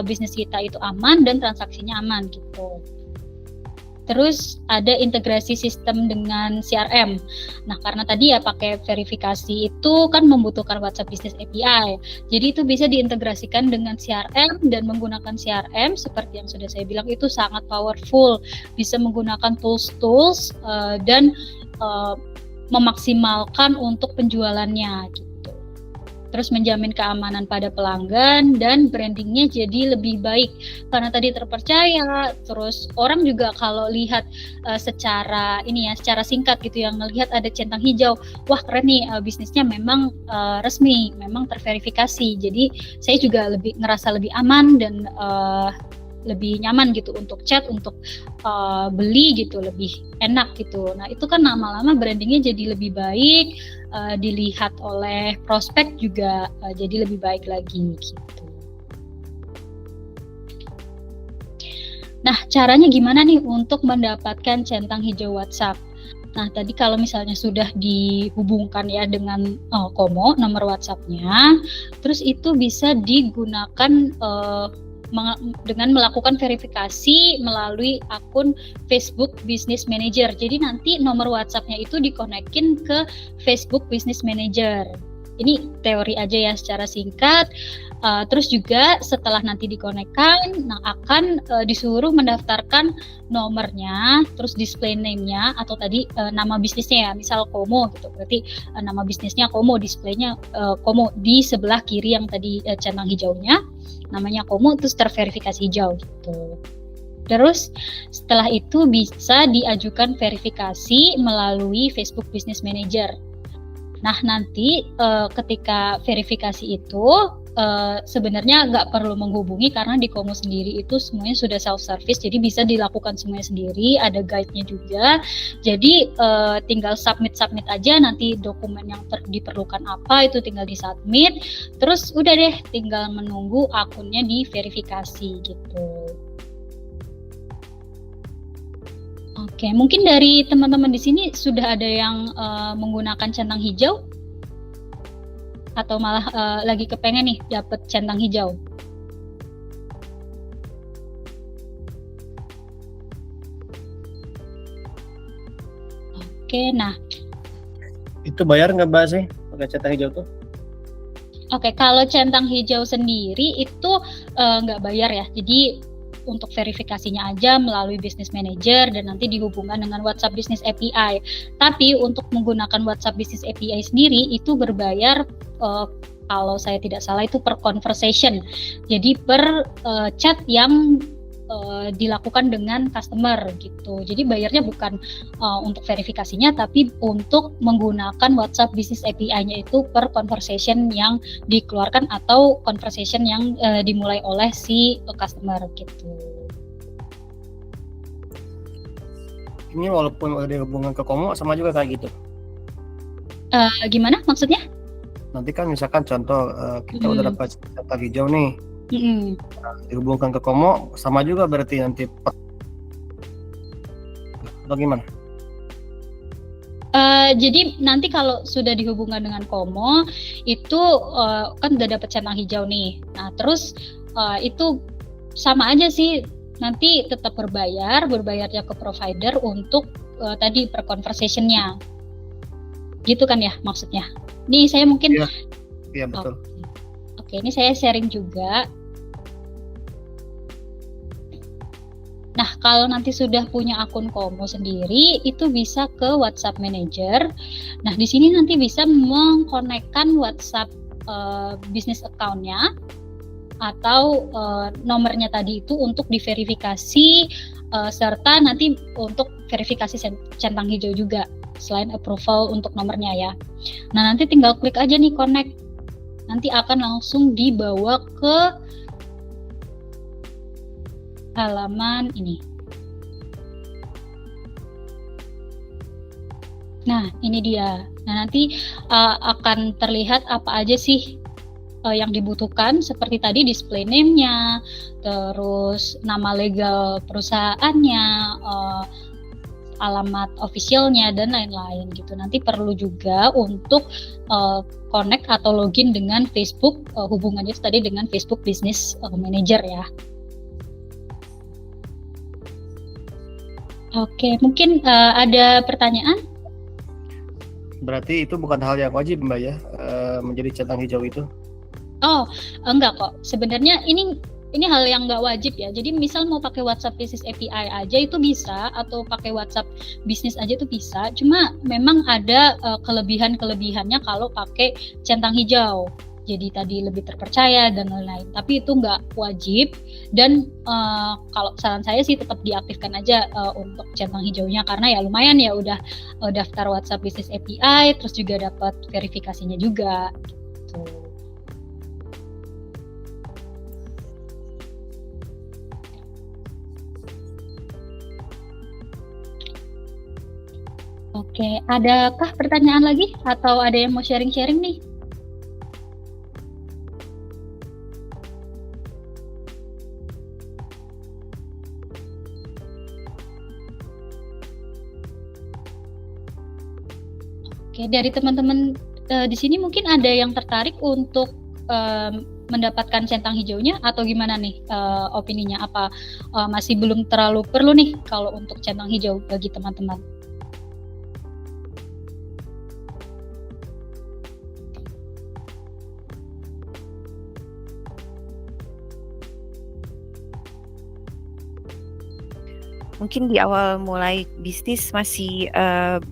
bisnis kita itu aman dan transaksinya aman gitu. Terus ada integrasi sistem dengan CRM. Nah, karena tadi ya pakai verifikasi itu kan membutuhkan WhatsApp Business API. Jadi itu bisa diintegrasikan dengan CRM dan menggunakan CRM seperti yang sudah saya bilang itu sangat powerful. Bisa menggunakan tools-tools dan memaksimalkan untuk penjualannya gitu. Terus menjamin keamanan pada pelanggan dan brandingnya jadi lebih baik karena tadi terpercaya. Terus orang juga kalau lihat secara singkat gitu yang ngelihat ada centang hijau, wah keren nih bisnisnya memang resmi, memang terverifikasi. Jadi saya juga ngerasa lebih aman dan lebih nyaman gitu untuk chat, untuk beli gitu, lebih enak gitu. Nah itu kan lama-lama brandingnya jadi lebih baik, dilihat oleh prospek juga jadi lebih baik lagi gitu. Nah caranya gimana nih untuk mendapatkan centang hijau WhatsApp? Nah tadi kalau misalnya sudah dihubungkan ya dengan Komo nomor WhatsApp-nya, terus itu bisa digunakan dengan melakukan verifikasi melalui akun Facebook Business Manager. Jadi nanti nomor WhatsApp-nya itu dikonekin ke Facebook Business Manager. Ini teori aja ya secara singkat. Terus juga setelah nanti dikonekkan, akan disuruh mendaftarkan nomornya, terus display name-nya atau tadi nama bisnisnya ya, misal Komo gitu. Berarti nama bisnisnya Komo, displaynya Komo di sebelah kiri yang tadi centang hijaunya, namanya Komo terus terverifikasi hijau gitu. Terus setelah itu bisa diajukan verifikasi melalui Facebook Business Manager. Nah nanti ketika verifikasi itu sebenarnya nggak perlu menghubungi karena di Komo sendiri itu semuanya sudah self-service, jadi bisa dilakukan semuanya sendiri, ada guide-nya juga. Jadi tinggal submit aja, nanti dokumen yang diperlukan apa itu tinggal di-submit, terus udah deh tinggal menunggu akunnya diverifikasi gitu. Oke, mungkin dari teman-teman di sini sudah ada yang menggunakan centang hijau? Atau malah lagi kepengen nih dapet centang hijau? Oke, nah Itu bayar nggak Mbak sih pakai centang hijau tuh? Oke, kalau centang hijau sendiri itu nggak bayar ya. Jadi untuk verifikasinya aja melalui Business Manager dan nanti dihubungkan dengan WhatsApp Business API. Tapi untuk menggunakan WhatsApp Business API sendiri itu berbayar, kalau saya tidak salah itu per conversation. Jadi per chat yang dilakukan dengan customer gitu. Jadi bayarnya bukan untuk verifikasinya, tapi untuk menggunakan WhatsApp Business API-nya itu per conversation yang dikeluarkan atau conversation yang dimulai oleh si customer gitu. Ini walaupun ada hubungan ke Komo sama juga kayak gitu. Gimana maksudnya? Nanti kan misalkan contoh kita udah dapat centang hijau nih. Dihubungkan ke Komo sama juga berarti nanti atau gimana? Jadi nanti kalau sudah dihubungkan dengan Komo itu kan udah dapat centang hijau nih. Nah terus itu sama aja sih, nanti tetap berbayarnya ke provider untuk tadi per conversation-nya. gitu kan ya maksudnya. Nih saya mungkin Iya betul. Oke, ini saya sharing juga. Nah, kalau nanti sudah punya akun Komo sendiri, itu bisa ke WhatsApp Manager. Nah, di sini nanti bisa mengkonekkan WhatsApp business account-nya atau nomornya tadi itu untuk diverifikasi serta nanti untuk verifikasi centang hijau juga selain approval untuk nomornya ya. Nah, nanti tinggal klik aja nih connect. Nanti akan langsung dibawa ke halaman ini. Nah, ini dia. Nah, nanti akan terlihat apa aja sih yang dibutuhkan, seperti tadi display name-nya, terus nama legal perusahaannya, alamat officialnya dan lain-lain gitu. Nanti perlu juga untuk connect atau login dengan Facebook, hubungannya itu tadi dengan Facebook Business Manager ya. Oke, mungkin ada pertanyaan? Berarti itu bukan hal yang wajib Mbak ya, menjadi centang hijau itu? Oh, enggak kok. Sebenarnya ini hal yang nggak wajib ya. Jadi misal mau pakai WhatsApp Business API aja itu bisa, atau pakai WhatsApp Business aja itu bisa. Cuma memang ada kelebihan-kelebihannya kalau pakai centang hijau. Jadi tadi lebih terpercaya dan lain-lain. Tapi itu nggak wajib. Dan kalau saran saya sih tetap diaktifkan aja untuk centang hijaunya, karena ya lumayan ya udah daftar WhatsApp Business API, terus juga dapat verifikasinya juga. Gitu. Oke, adakah pertanyaan lagi atau ada yang mau sharing-sharing nih? Oke, dari teman-teman di sini mungkin ada yang tertarik untuk mendapatkan centang hijaunya atau gimana nih opininya? Apa masih belum terlalu perlu nih kalau untuk centang hijau bagi teman-teman? Mungkin di awal mulai bisnis masih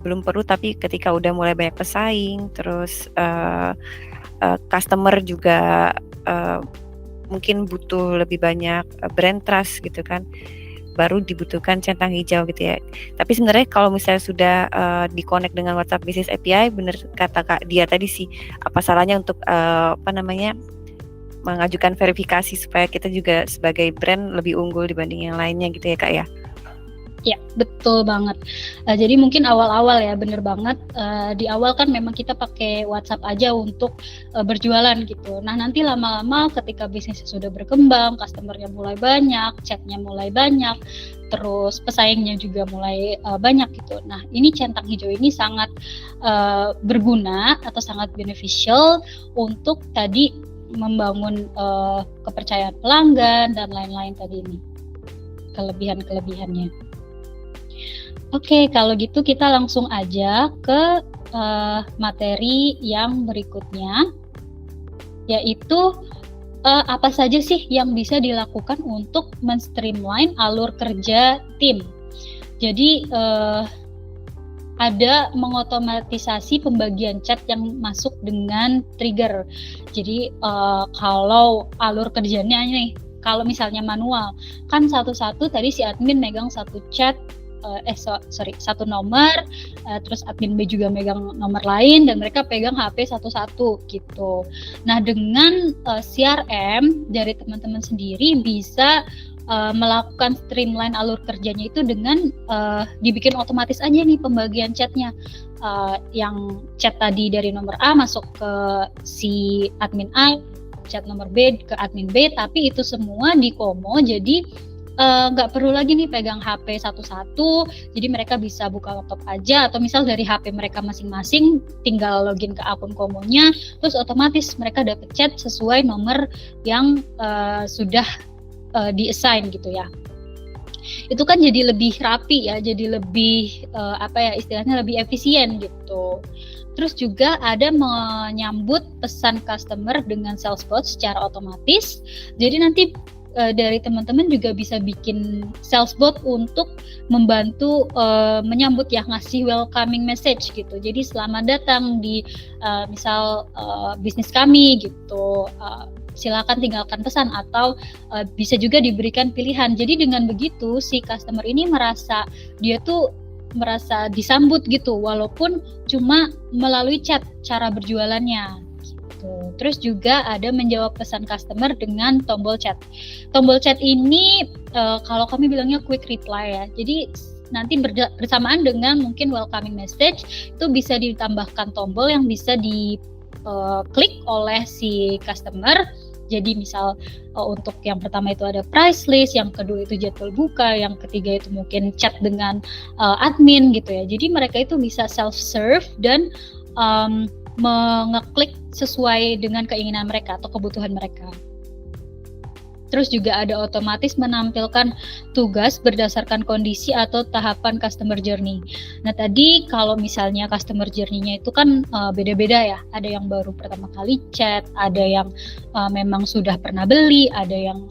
belum perlu, tapi ketika udah mulai banyak pesaing, terus customer juga mungkin butuh lebih banyak brand trust gitu kan, baru dibutuhkan centang hijau gitu ya. Tapi sebenarnya kalau misalnya sudah di-connect dengan WhatsApp Business API, bener kata Kak Dia tadi sih, apa salahnya untuk mengajukan verifikasi supaya kita juga sebagai brand lebih unggul dibanding yang lainnya gitu ya Kak ya. Ya, betul banget. Jadi mungkin awal-awal ya, bener banget. Di awal kan memang kita pakai WhatsApp aja untuk berjualan gitu. Nah, nanti lama-lama ketika bisnisnya sudah berkembang, customernya mulai banyak, chatnya mulai banyak, terus pesaingnya juga mulai banyak gitu. Nah, ini centang hijau ini sangat berguna atau sangat beneficial untuk tadi membangun kepercayaan pelanggan dan lain-lain tadi ini. Kelebihan-kelebihannya. Oke, kalau gitu kita langsung aja ke materi yang berikutnya, yaitu apa saja sih yang bisa dilakukan untuk men-streamline alur kerja tim. Jadi ada mengotomatisasi pembagian chat yang masuk dengan trigger. Jadi kalau alur kerjanya nih, kalau misalnya manual, kan satu-satu tadi si admin megang satu chat, satu nomor, terus admin B juga megang nomor lain dan mereka pegang HP satu-satu gitu. Nah, dengan CRM dari teman-teman sendiri bisa melakukan streamline alur kerjanya itu dengan dibikin otomatis aja nih pembagian chatnya. Yang chat tadi dari nomor A masuk ke si admin A, chat nomor B ke admin B, tapi itu semua di Komo, jadi nggak perlu lagi nih pegang HP satu-satu, jadi mereka bisa buka laptop aja, atau misal dari HP mereka masing-masing tinggal login ke akun Komonya, terus otomatis mereka dapat chat sesuai nomor yang sudah di-assign gitu ya. itu kan jadi lebih rapi ya, jadi lebih istilahnya lebih efisien gitu. Terus juga ada menyambut pesan customer dengan sales bot secara otomatis. Jadi nanti dari teman-teman juga bisa bikin sales bot untuk membantu menyambut ya, ngasih welcoming message gitu. Jadi selamat datang di misal bisnis kami gitu. Silakan tinggalkan pesan, atau bisa juga diberikan pilihan. Jadi dengan begitu si customer ini merasa disambut gitu, walaupun cuma melalui chat cara berjualannya. Terus juga ada menjawab pesan customer dengan tombol chat. Tombol chat ini kalau kami bilangnya quick reply ya. Jadi nanti bersamaan dengan mungkin welcoming message itu bisa ditambahkan tombol yang bisa diklik oleh si customer. Jadi misal untuk yang pertama itu ada price list, yang kedua itu jadwal buka, yang ketiga itu mungkin chat dengan admin gitu ya. Jadi mereka itu bisa self-serve dan mengeklik sesuai dengan keinginan mereka atau kebutuhan mereka. Terus juga ada otomatis menampilkan tugas berdasarkan kondisi atau tahapan customer journey. Nah tadi kalau misalnya customer journey-nya itu kan beda-beda ya. Ada yang baru pertama kali chat, ada yang memang sudah pernah beli, ada yang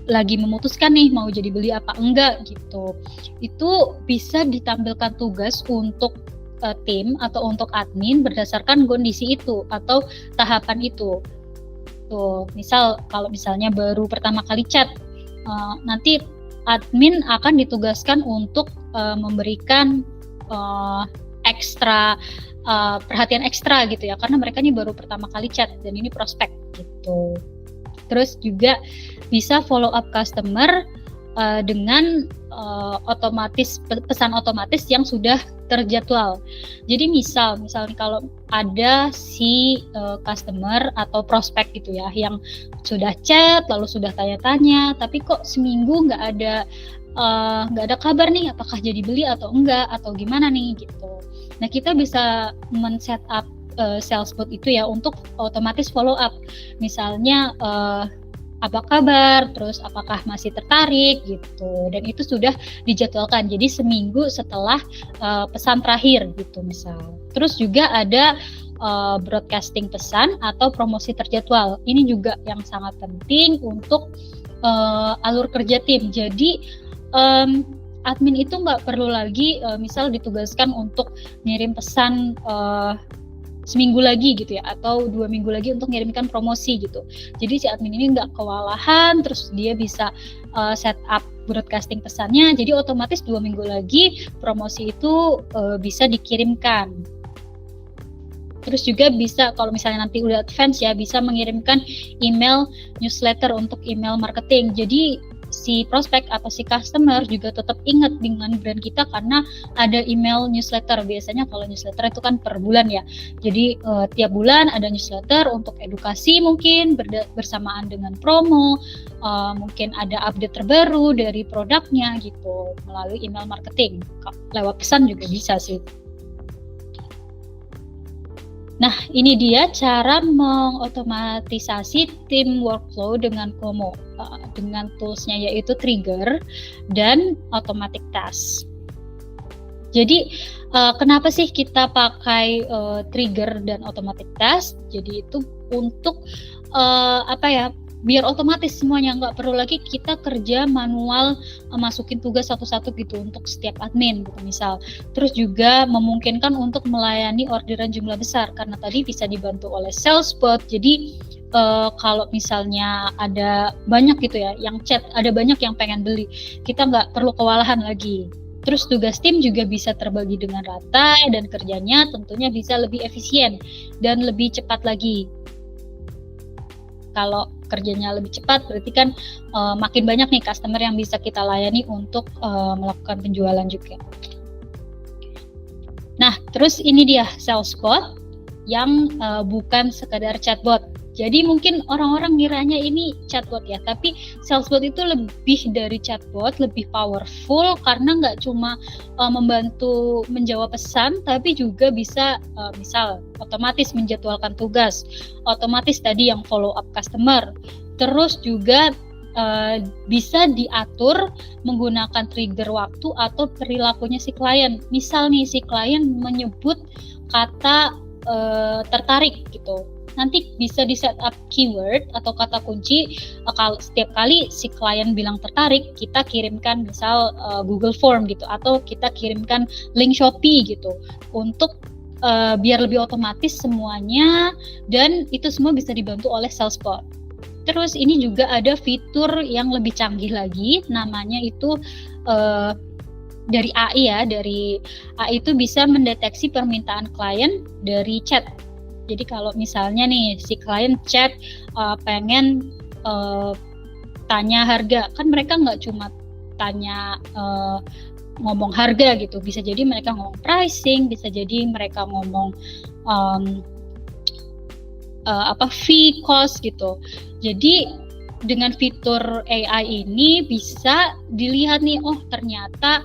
lagi memutuskan nih mau jadi beli apa enggak gitu. Itu bisa ditampilkan tugas untuk tim atau untuk admin berdasarkan kondisi itu atau tahapan itu. Tuh, misal kalau misalnya baru pertama kali chat, nanti admin akan ditugaskan untuk memberikan ekstra perhatian ekstra gitu ya, karena mereka ini baru pertama kali chat dan ini prospek gitu. Terus juga bisa follow up customer dengan pesan otomatis yang sudah terjadwal. Jadi misalnya kalau ada si customer atau prospek gitu ya yang sudah chat lalu sudah tanya-tanya, tapi kok seminggu nggak ada kabar nih, apakah jadi beli atau enggak atau gimana nih gitu. Nah kita bisa men-set up sales bot itu ya untuk otomatis follow up. Misalnya apa kabar, terus apakah masih tertarik gitu, dan itu sudah dijadwalkan jadi seminggu setelah pesan terakhir gitu misal. Terus juga ada broadcasting pesan atau promosi terjadwal. Ini juga yang sangat penting untuk alur kerja tim. Jadi admin itu nggak perlu lagi misal ditugaskan untuk ngirim pesan seminggu lagi gitu ya, atau 2 minggu lagi untuk ngirimkan promosi gitu. Jadi si admin ini nggak kewalahan, terus dia bisa set up broadcasting pesannya, jadi otomatis 2 minggu lagi promosi itu bisa dikirimkan. Terus juga bisa kalau misalnya nanti udah advance ya, bisa mengirimkan email newsletter untuk email marketing. Jadi si prospek atau si customer juga tetap ingat dengan brand kita karena ada email newsletter. Biasanya kalau newsletter itu kan per bulan ya. Jadi tiap bulan ada newsletter untuk edukasi mungkin bersamaan dengan promo, mungkin ada update terbaru dari produknya gitu melalui email marketing. Lewat pesan juga bisa sih. Nah, ini dia cara mengotomatisasi tim workflow dengan Como, dengan toolsnya yaitu Trigger dan Automatic Task. Jadi, kenapa sih kita pakai Trigger dan Automatic Task? Jadi itu untuk biar otomatis semuanya, nggak perlu lagi kita kerja manual masukin tugas satu-satu gitu untuk setiap admin gitu misal. Terus juga memungkinkan untuk melayani orderan jumlah besar karena tadi bisa dibantu oleh sales bot. Jadi kalau misalnya ada banyak gitu ya yang chat, ada banyak yang pengen beli, kita nggak perlu kewalahan lagi. Terus tugas tim juga bisa terbagi dengan rata dan kerjanya tentunya bisa lebih efisien dan lebih cepat lagi. Kalau kerjanya lebih cepat berarti kan makin banyak nih customer yang bisa kita layani untuk melakukan penjualan juga. Nah, terus ini dia sales bot yang bukan sekadar chatbot. Jadi mungkin orang-orang ngiranya ini chatbot ya, tapi salesbot itu lebih dari chatbot, lebih powerful karena nggak cuma membantu menjawab pesan, tapi juga bisa misal otomatis menjadwalkan tugas, otomatis tadi yang follow up customer, terus juga bisa diatur menggunakan trigger waktu atau perilakunya si klien. Misal nih si klien menyebut kata tertarik gitu. Nanti bisa di setup keyword atau kata kunci. Setiap kali si klien bilang tertarik, kita kirimkan misal Google Form gitu, atau kita kirimkan link Shopee gitu, untuk biar lebih otomatis semuanya, dan itu semua bisa dibantu oleh Salesbot. Terus ini juga ada fitur yang lebih canggih lagi, namanya itu dari AI ya, dari AI itu bisa mendeteksi permintaan klien dari chat. Jadi kalau misalnya nih si klien chat pengen tanya harga, kan mereka nggak cuma tanya ngomong harga gitu, bisa jadi mereka ngomong pricing, bisa jadi mereka ngomong fee, cost gitu. Jadi dengan fitur AI ini bisa dilihat nih, oh ternyata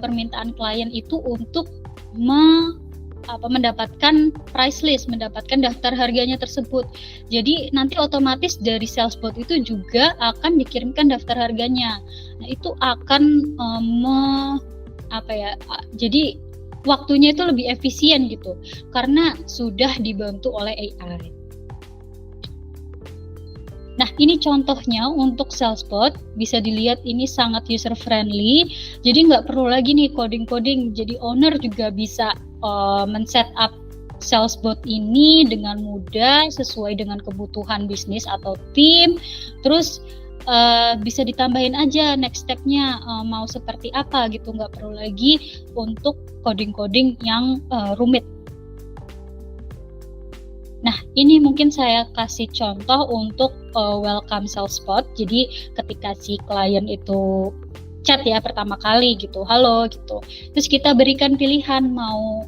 permintaan klien itu untuk mendapatkan price list, mendapatkan daftar harganya tersebut. Jadi nanti otomatis dari Salesbot itu juga akan dikirimkan daftar harganya. Nah itu akan jadi waktunya itu lebih efisien gitu, karena sudah dibantu oleh AI. Nah ini contohnya untuk Salesbot, bisa dilihat ini sangat user friendly, jadi nggak perlu lagi nih coding-coding, jadi owner juga bisa men-set up Salesbot ini dengan mudah sesuai dengan kebutuhan bisnis atau tim. Terus bisa ditambahin aja next step-nya mau seperti apa gitu, nggak perlu lagi untuk coding-coding yang rumit. Nah, ini mungkin saya kasih contoh untuk welcome Salesbot. Jadi ketika si klien itu chat ya pertama kali gitu, halo gitu. Terus kita berikan pilihan mau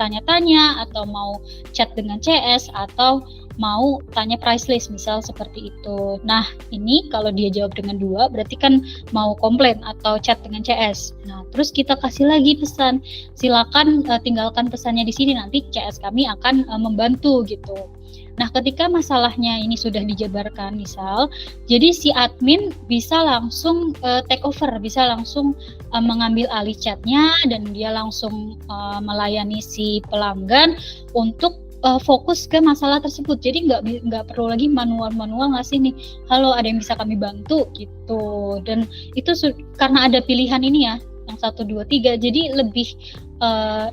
tanya-tanya, atau mau chat dengan CS, atau mau tanya price list misal seperti itu. Nah, ini kalau dia jawab dengan 2 berarti kan mau komplain atau chat dengan CS. Nah, terus kita kasih lagi pesan, silakan tinggalkan pesannya di sini, nanti CS kami akan membantu gitu. Nah, ketika masalahnya ini sudah dijabarkan misal, jadi si admin bisa langsung take over, bisa langsung mengambil alih chatnya, dan dia langsung melayani si pelanggan untuk fokus ke masalah tersebut. Jadi nggak perlu lagi manual ngasih nih, halo ada yang bisa kami bantu gitu. Dan itu karena ada pilihan ini ya, yang 1, 2, 3, jadi lebih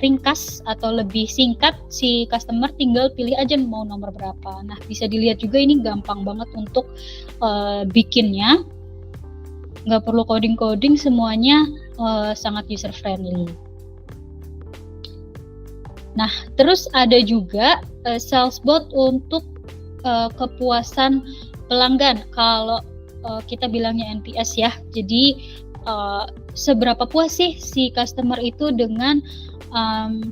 ringkas atau lebih singkat, si customer tinggal pilih aja mau nomor berapa. Nah, bisa dilihat juga ini gampang banget untuk bikinnya, nggak perlu coding-coding, semuanya sangat user friendly. Nah, terus ada juga Salesbot untuk kepuasan pelanggan. Kalau kita bilangnya NPS ya, jadi seberapa puas sih si customer itu dengan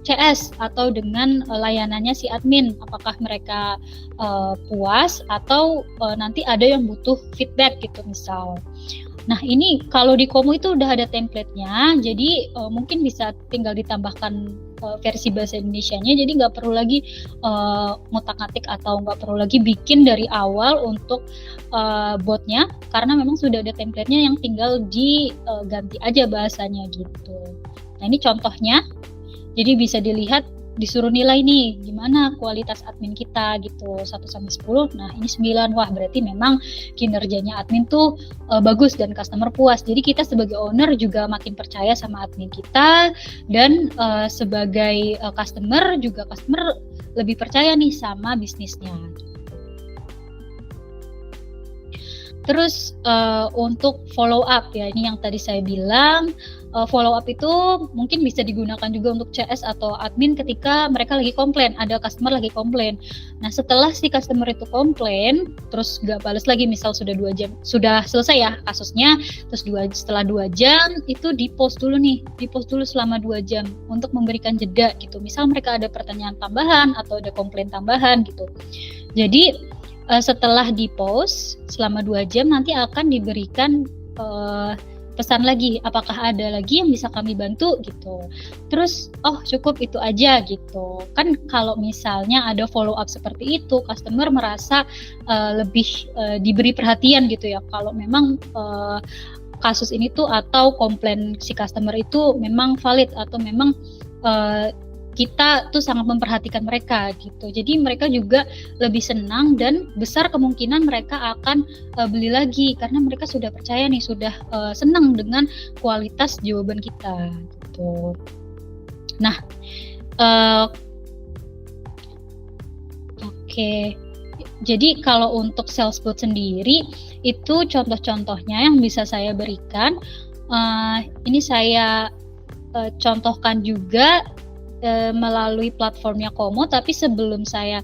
CS atau dengan layanannya si admin, apakah mereka puas atau nanti ada yang butuh feedback gitu misal. Nah, ini kalau di Komo itu udah ada template-nya, jadi mungkin bisa tinggal ditambahkan versi bahasa Indonesianya, jadi nggak perlu lagi ngutak-ngatik atau nggak perlu lagi bikin dari awal untuk botnya, karena memang sudah ada template-nya yang tinggal diganti aja bahasanya gitu. Nah, ini contohnya, jadi bisa dilihat, disuruh nilai nih gimana kualitas admin kita gitu, 1-10. Nah, ini 9. Wah, berarti memang kinerjanya admin tuh bagus dan customer puas. Jadi kita sebagai owner juga makin percaya sama admin kita, dan sebagai customer juga customer lebih percaya nih sama bisnisnya. Terus untuk follow up ya, ini yang tadi saya bilang, follow up itu mungkin bisa digunakan juga untuk CS atau admin ketika mereka lagi komplain, ada customer lagi komplain. Nah, setelah si customer itu komplain terus gak balas lagi, misal sudah 2 jam, sudah selesai ya kasusnya, terus setelah 2 jam itu di post dulu selama 2 jam untuk memberikan jeda gitu. Misal mereka ada pertanyaan tambahan atau ada komplain tambahan gitu. Jadi setelah di post selama 2 jam nanti akan diberikan pesan lagi, apakah ada lagi yang bisa kami bantu gitu. Terus cukup itu aja gitu. Kan kalau misalnya ada follow up seperti itu, customer merasa lebih diberi perhatian gitu ya. Kalau memang kasus ini tuh atau komplain si customer itu memang valid atau memang kita tuh sangat memperhatikan mereka gitu. Jadi mereka juga lebih senang dan besar kemungkinan mereka akan beli lagi karena mereka sudah percaya nih, sudah senang dengan kualitas jawaban kita gitu. Nah, oke. Jadi kalau untuk salesbot sendiri itu contoh-contohnya yang bisa saya berikan. Ini saya contohkan juga melalui platformnya Komo, tapi sebelum saya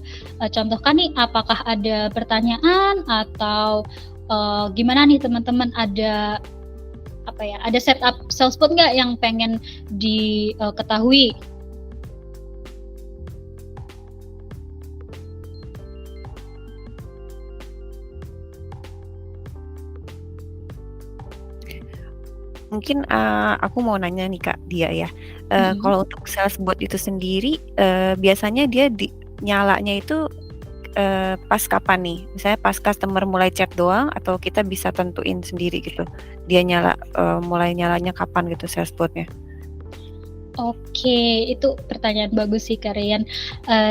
contohkan nih, apakah ada pertanyaan atau gimana nih teman-teman, ada setup salesbot nggak yang pengen diketahui? Mungkin aku mau nanya nih Kak Dia ya, kalau untuk salesbot itu sendiri biasanya dia nyalanya itu pas kapan nih? Misalnya pas customer mulai chat doang atau kita bisa tentuin sendiri gitu, dia mulai nyalanya kapan gitu salesbotnya? Oke, itu pertanyaan bagus sih Kak Rian.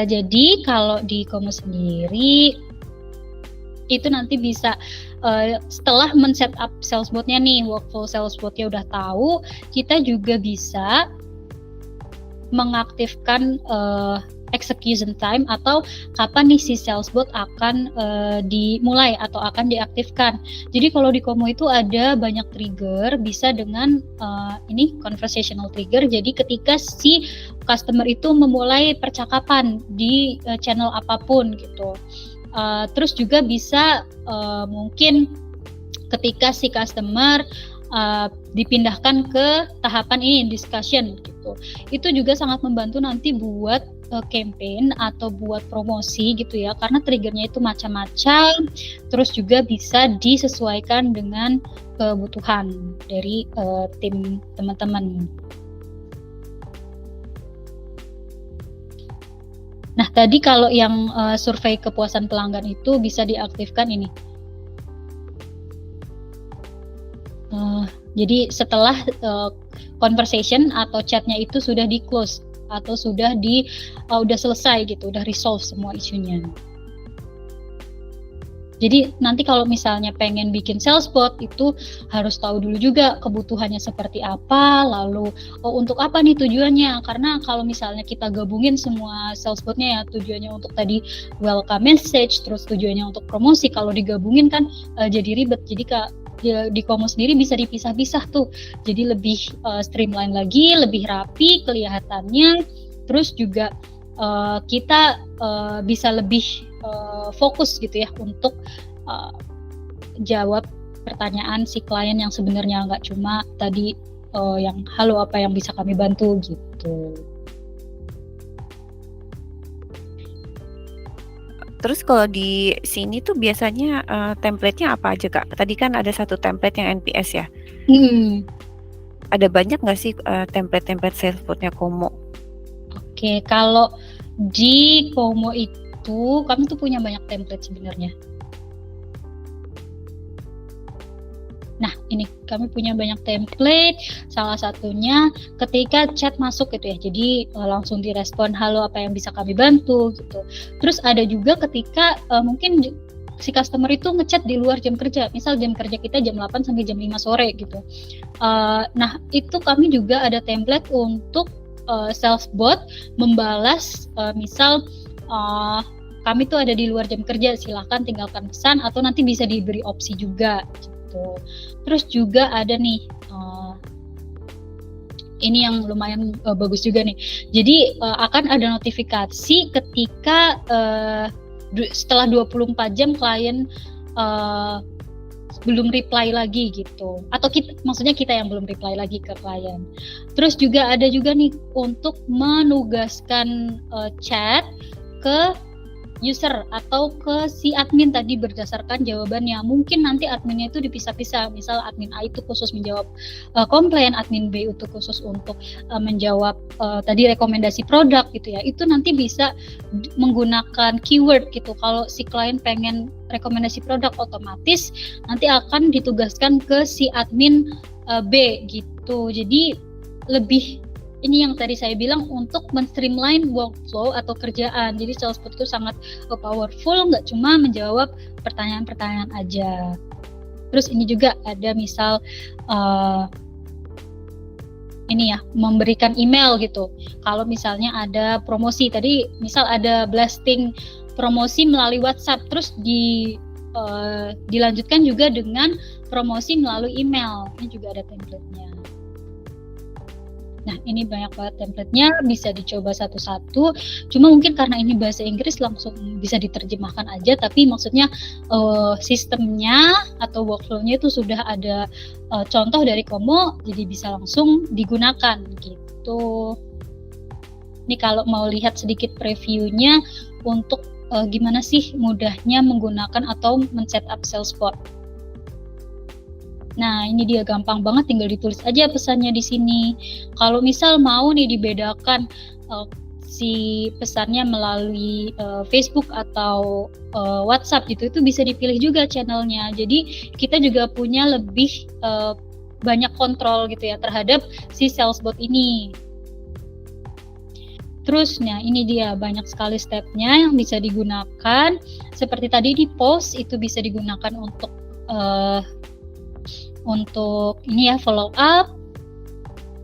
Jadi kalau di Komo sendiri itu nanti bisa setelah men-setup salesbotnya nih, workflow salesbotnya udah tahu, kita juga bisa mengaktifkan execution time atau kapan nih si salesbot akan dimulai atau akan diaktifkan. Jadi kalau di Komo itu ada banyak trigger, bisa dengan ini conversational trigger. Jadi ketika si customer itu memulai percakapan di channel apapun gitu. Terus juga bisa mungkin ketika si customer dipindahkan ke tahapan ini discussion gitu. Itu juga sangat membantu nanti buat campaign atau buat promosi gitu ya, karena triggernya itu macam-macam. Terus juga bisa disesuaikan dengan kebutuhan dari tim teman-teman. Nah, tadi kalau yang survei kepuasan pelanggan itu bisa diaktifkan ini. Jadi setelah conversation atau chatnya itu sudah di close atau sudah selesai gitu, udah resolve semua isunya. Jadi nanti kalau misalnya pengen bikin salesbot itu harus tahu dulu juga kebutuhannya seperti apa, lalu untuk apa nih tujuannya. Karena kalau misalnya kita gabungin semua salesbotnya ya, tujuannya untuk tadi welcome message, terus tujuannya untuk promosi, kalau digabungin kan jadi ribet. Jadi di Komo sendiri bisa dipisah-pisah tuh, jadi lebih streamline lagi, lebih rapi kelihatannya. Terus juga kita bisa lebih fokus gitu ya untuk jawab pertanyaan si klien yang sebenarnya nggak cuma tadi yang halo apa yang bisa kami bantu gitu. Terus kalau di sini tuh biasanya template-nya apa aja Kak? Tadi kan ada satu template yang NPS ya. Ada banyak nggak sih template-template salesbotnya Komo? Oke, kalau di Komo itu kami tuh punya banyak template sebenarnya. Nah, ini kami punya banyak template. Salah satunya ketika chat masuk gitu ya. Jadi langsung direspon, halo apa yang bisa kami bantu gitu. Terus ada juga ketika mungkin si customer itu ngechat di luar jam kerja. Misal jam kerja kita jam 8 sampai jam 5 sore gitu. Nah, itu kami juga ada template untuk salesbot membalas misal kami tuh ada di luar jam kerja, silahkan tinggalkan pesan atau nanti bisa diberi opsi juga gitu. Terus juga ada nih ini yang lumayan bagus juga nih. Jadi akan ada notifikasi ketika setelah 24 jam klien belum reply lagi gitu, atau maksudnya kita yang belum reply lagi ke klien. Terus juga ada juga nih untuk menugaskan chat ke user atau ke si admin tadi berdasarkan jawabannya. Mungkin nanti adminnya itu dipisah-pisah, misal admin A itu khusus menjawab komplain, admin B itu khusus untuk menjawab tadi rekomendasi produk gitu ya. Itu nanti bisa menggunakan keyword gitu. Kalau si klien pengen rekomendasi produk, otomatis nanti akan ditugaskan ke si admin B gitu. Jadi lebih ini yang tadi saya bilang untuk men-streamline workflow atau kerjaan. Jadi salesbot itu sangat powerful, nggak cuma menjawab pertanyaan-pertanyaan aja. Terus ini juga ada misal ini ya, memberikan email gitu. Kalau misalnya ada promosi, tadi misal ada blasting promosi melalui WhatsApp, terus dilanjutkan juga dengan promosi melalui email. Ini juga ada template-nya. Nah, ini banyak banget template-nya, bisa dicoba satu-satu. Cuma mungkin karena ini bahasa Inggris langsung bisa diterjemahkan aja, tapi maksudnya sistemnya atau workflow-nya itu sudah ada contoh dari Komo, jadi bisa langsung digunakan gitu. Ini kalau mau lihat sedikit previewnya untuk gimana sih mudahnya menggunakan atau men-setup Salesbot. Nah, ini dia gampang banget, tinggal ditulis aja pesannya di sini. Kalau misal mau nih dibedakan si pesannya melalui Facebook atau WhatsApp gitu, itu bisa dipilih juga channelnya. Jadi kita juga punya lebih banyak kontrol gitu ya terhadap si Salesbot ini. Terus, nah ini dia banyak sekali stepnya yang bisa digunakan. Seperti tadi di post itu bisa digunakan untuk ini ya follow up.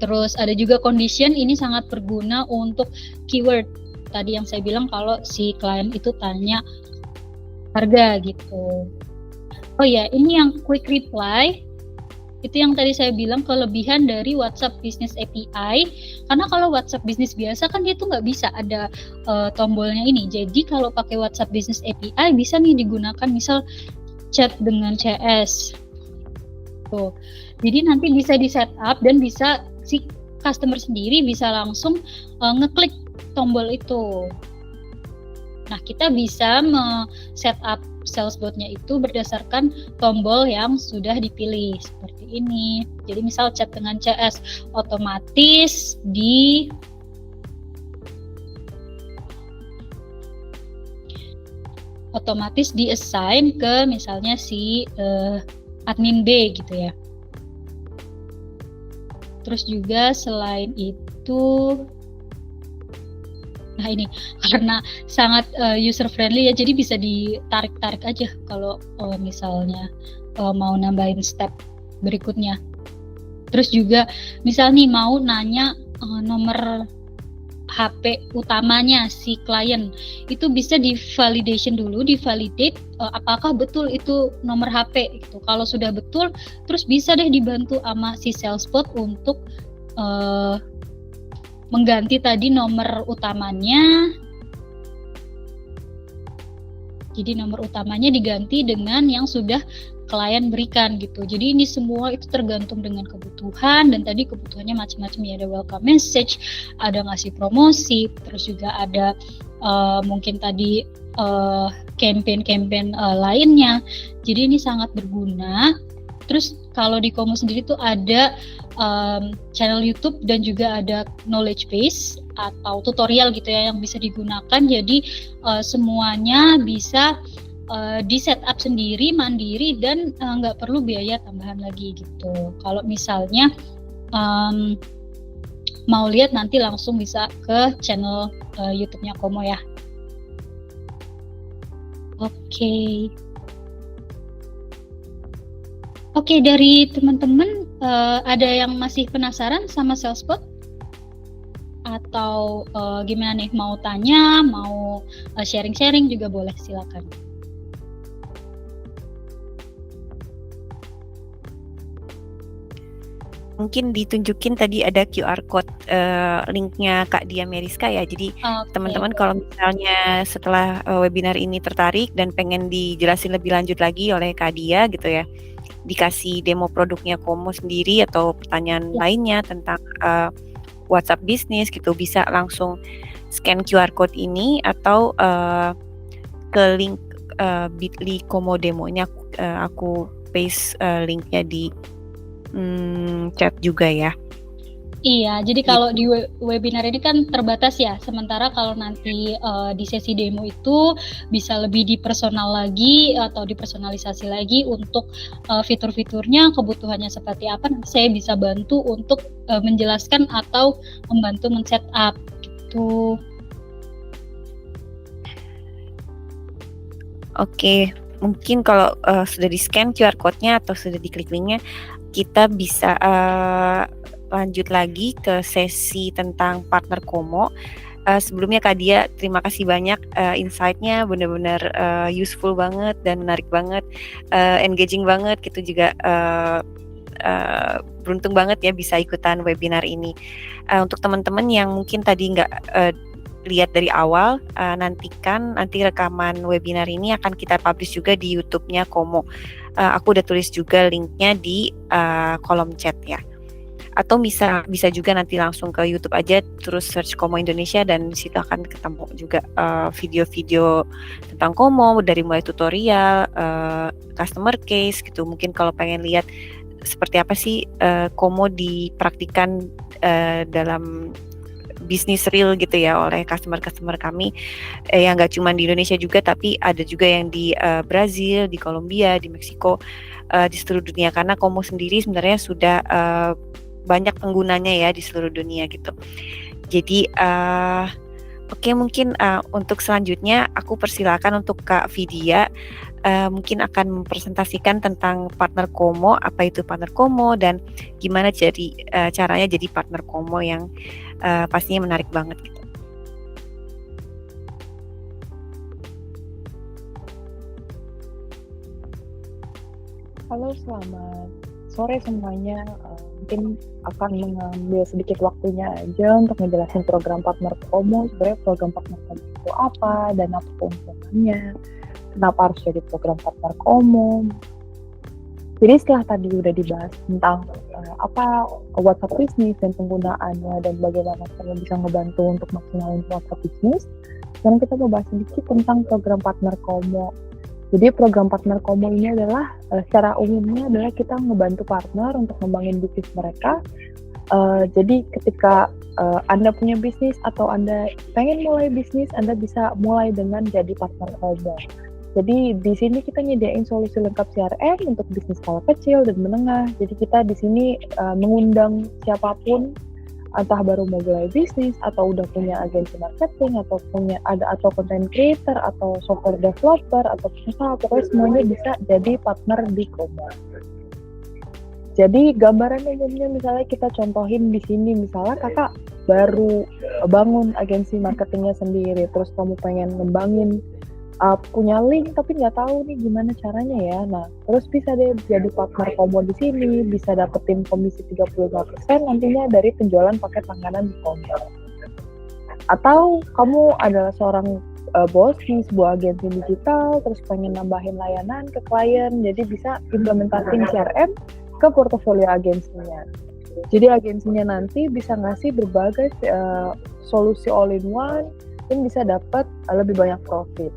Terus ada juga condition, ini sangat berguna untuk keyword. Tadi yang saya bilang kalau si klien itu tanya harga gitu. Oh ya, ini yang quick reply. Itu yang tadi saya bilang kelebihan dari WhatsApp Business API. Karena kalau WhatsApp Business biasa kan dia tuh nggak bisa ada tombolnya ini. Jadi kalau pakai WhatsApp Business API bisa nih digunakan misal chat dengan CS. Tuh. Jadi nanti bisa di setup dan bisa si customer sendiri bisa langsung ngeklik tombol itu. Nah, kita bisa setup Salesbot-nya itu berdasarkan tombol yang sudah dipilih seperti ini. Jadi misal chat dengan CS otomatis di-assign ke misalnya si admin B gitu ya. Terus juga selain itu, nah ini karena sangat user friendly ya, jadi bisa ditarik-tarik aja kalau misalnya mau nambahin step berikutnya. Terus juga misal nih mau nanya nomor HP utamanya si klien, itu bisa di-validation dulu, di-validate apakah betul itu nomor HP gitu. Kalau sudah betul, terus bisa deh dibantu sama si Salesbot untuk mengganti tadi nomor utamanya. Jadi nomor utamanya diganti dengan yang sudah klien berikan gitu. Jadi ini semua itu tergantung dengan kebutuhan, dan tadi kebutuhannya macam-macam ya, ada welcome message, ada ngasih promosi, terus juga ada mungkin tadi campaign lainnya. Jadi ini sangat berguna. Terus kalau di Komo sendiri tuh ada channel YouTube dan juga ada knowledge base atau tutorial gitu ya yang bisa digunakan. Jadi semuanya bisa di setup sendiri mandiri dan nggak perlu biaya tambahan lagi gitu. Kalau misalnya mau lihat nanti langsung bisa ke channel YouTube-nya Komo ya. Oke, dari teman-teman ada yang masih penasaran sama Salesbot? Atau gimana nih, mau tanya, mau sharing-sharing juga boleh, silakan. Mungkin ditunjukin tadi ada QR code linknya Kak Dia Meriska ya. Jadi teman-teman kalau misalnya setelah webinar ini tertarik dan pengen dijelasin lebih lanjut lagi oleh Kak Dia gitu ya, dikasih demo produknya Komo sendiri atau pertanyaan lainnya tentang WhatsApp bisnis gitu, bisa langsung scan QR code ini atau ke link bit.ly Komo demonya, aku paste linknya di chat juga ya. Iya, jadi kalau di webinar ini kan terbatas ya. Sementara kalau nanti di sesi demo itu bisa lebih dipersonal lagi atau dipersonalisasi lagi untuk fitur-fiturnya, kebutuhannya seperti apa. Nanti saya bisa bantu untuk menjelaskan atau membantu men-setup gitu. Oke, mungkin kalau sudah di-scan QR code-nya atau sudah diklik linknya, kita bisa lanjut lagi ke sesi tentang partner Komo. Sebelumnya Kak Dia, terima kasih banyak insight-nya, benar-benar useful banget dan menarik banget, engaging banget gitu juga. Beruntung banget ya bisa ikutan webinar ini. Untuk teman-teman yang mungkin tadi nggak lihat dari awal, nanti rekaman webinar ini akan kita publish juga di YouTube-nya Komo. Aku udah tulis juga linknya di kolom chat ya. Atau bisa juga nanti langsung ke YouTube aja, terus search Komo Indonesia, dan di situ akan ketemu juga video-video tentang Komo, dari mulai tutorial, customer case gitu. Mungkin kalau pengen lihat seperti apa sih Komo dipraktikkan dalam bisnis real gitu ya oleh customer kami, yang nggak cuma di Indonesia juga, tapi ada juga yang di Brazil, di Kolombia, di Meksiko, di seluruh dunia, karena Komo sendiri sebenarnya sudah banyak penggunanya ya di seluruh dunia gitu. Jadi oke, mungkin untuk selanjutnya aku persilakan untuk Kak Vidya, mungkin akan mempresentasikan tentang partner Komo, apa itu partner Komo, dan gimana caranya jadi partner Komo yang pastinya menarik banget gitu. Halo, selamat sore semuanya. Mungkin akan mengambil sedikit waktunya aja untuk ngejelasin program partner Komo. Sebenarnya program partner Komo itu apa dan apa keuntungannya, kenapa harus jadi program partner Komo. Jadi setelah tadi udah dibahas tentang apa WhatsApp Business dan penggunaannya dan bagaimana kita bisa ngebantu untuk maksimalin WhatsApp Business, sekarang kita mau bahas sedikit tentang program partner Komo. Jadi program partner Komo ini adalah secara umumnya adalah kita ngebantu partner untuk ngembangin bisnis mereka. Jadi ketika Anda punya bisnis atau Anda pengen mulai bisnis, Anda bisa mulai dengan jadi partner Komo. Jadi di sini kita nyediain solusi lengkap CRM untuk bisnis skala kecil dan menengah. Jadi kita di sini mengundang siapapun, entah baru mau mulai bisnis atau udah punya agensi marketing atau atau content creator atau software developer atau pengusaha, pokoknya semuanya bisa jadi partner di Komo. Jadi gambaran umumnya misalnya kita contohin di sini, misalnya kakak baru bangun agensi marketingnya sendiri, terus kamu pengen ngembangin punya link tapi nggak tahu nih gimana caranya ya. Nah, terus bisa deh jadi partner Komo di sini, bisa dapetin komisi 35% nantinya dari penjualan paket langganan di Komo. Atau kamu adalah seorang bos di sebuah agensi digital, terus pengen nambahin layanan ke klien, jadi bisa implementasiin CRM ke portofolio agensinya. Jadi agensinya nanti bisa ngasih berbagai solusi all-in-one dan bisa dapat lebih banyak profit.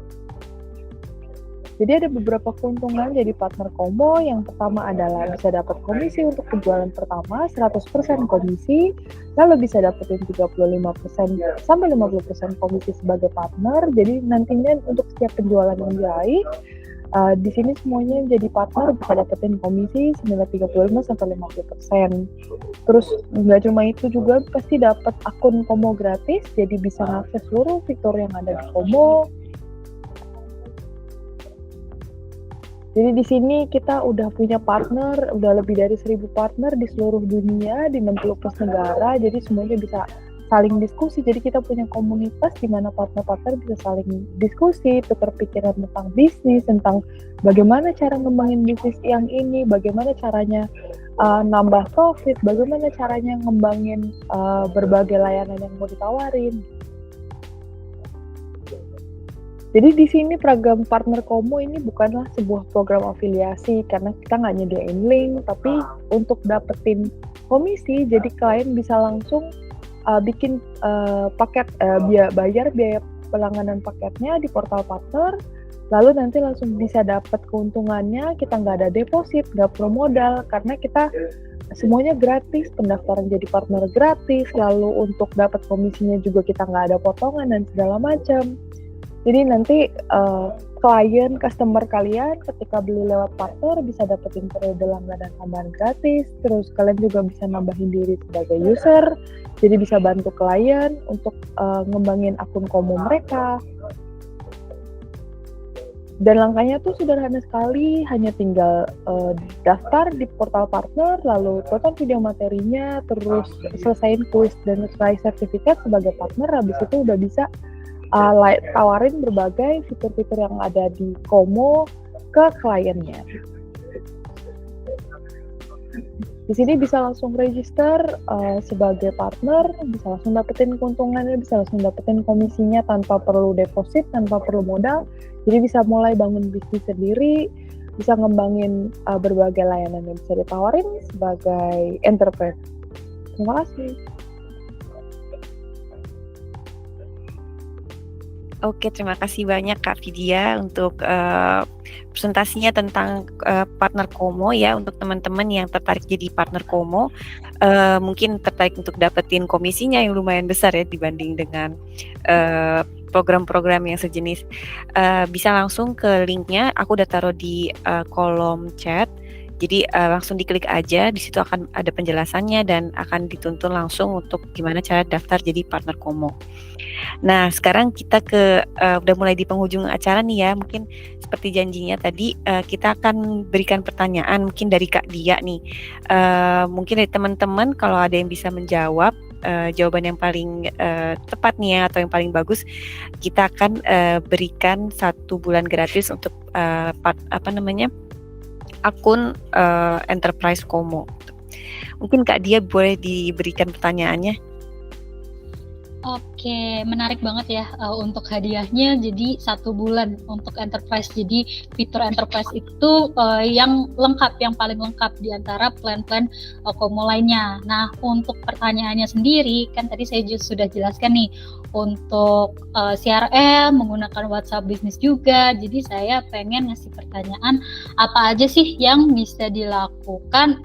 Jadi ada beberapa keuntungan jadi partner Komo. Yang pertama adalah bisa dapat komisi untuk penjualan pertama, 100% komisi, lalu bisa dapetin 35% sampai 50% komisi sebagai partner. Jadi nantinya untuk setiap penjualan yang diraih, di sini semuanya jadi partner bisa dapetin komisi senilai 35 sampai 50%. Terus nggak cuma itu juga, pasti dapat akun Komo gratis, jadi bisa mengakses seluruh fitur yang ada di Komo. Jadi di sini kita udah punya partner, udah lebih dari 1.000 partner di seluruh dunia, di 60 plus negara, jadi semuanya bisa saling diskusi. Jadi kita punya komunitas di mana partner-partner bisa saling diskusi, tukar pikiran tentang bisnis, tentang bagaimana cara ngembangin bisnis yang ini, bagaimana caranya nambah profit, bagaimana caranya ngembangin berbagai layanan yang mau ditawarin. Jadi di sini program partner Komo ini bukanlah sebuah program afiliasi karena kita nggak nyediain link, tapi untuk dapetin komisi, jadi klien bisa langsung bikin paket bayar biaya pelangganan paketnya di portal partner, lalu nanti langsung bisa dapat keuntungannya, kita nggak ada deposit, nggak perlu modal, karena kita semuanya gratis, pendaftaran jadi partner gratis, lalu untuk dapat komisinya juga kita nggak ada potongan dan segala macam. Jadi nanti klien, customer kalian ketika beli lewat partner bisa dapetin periode langganan tambahan gratis, terus kalian juga bisa nambahin diri sebagai user, jadi bisa bantu klien untuk ngembangin akun Komo mereka. Dan langkahnya tuh sederhana sekali, hanya tinggal daftar di portal partner, lalu tonton video materinya, terus selesaiin kuis dan raih sertifikat sebagai partner, habis itu udah bisa tawarin berbagai fitur-fitur yang ada di Komo ke kliennya. Di sini bisa langsung register sebagai partner, bisa langsung dapetin keuntungannya, bisa langsung dapetin komisinya tanpa perlu deposit, tanpa perlu modal. Jadi bisa mulai bangun bisnis sendiri, bisa ngembangin berbagai layanan yang bisa ditawarin sebagai entrepreneur. Terima kasih. Oke, terima kasih banyak Kak Vidya untuk presentasinya tentang partner Komo ya. Untuk teman-teman yang tertarik jadi partner Komo, mungkin tertarik untuk dapetin komisinya yang lumayan besar ya dibanding dengan program-program yang sejenis. Bisa langsung ke linknya, aku udah taruh di kolom chat. Jadi langsung diklik aja, di situ akan ada penjelasannya dan akan dituntun langsung untuk gimana cara daftar jadi partner Komo. Nah, sekarang kita udah mulai di penghujung acara nih ya. Mungkin seperti janjinya tadi, kita akan berikan pertanyaan mungkin dari Kak Dia nih. Mungkin dari teman-teman kalau ada yang bisa menjawab jawaban yang paling tepat nih ya, atau yang paling bagus, kita akan berikan 1 bulan gratis untuk akun Enterprise Komo. Mungkin Kak Dia boleh diberikan pertanyaannya. Oke, menarik banget ya untuk hadiahnya. Jadi 1 bulan untuk Enterprise. Jadi fitur Enterprise itu yang lengkap, yang paling lengkap di antara plan-plan Komo lainnya. Nah, untuk pertanyaannya sendiri, kan tadi saya sudah jelaskan nih, untuk CRM menggunakan WhatsApp Business juga. Jadi saya pengen ngasih pertanyaan, apa aja sih yang bisa dilakukan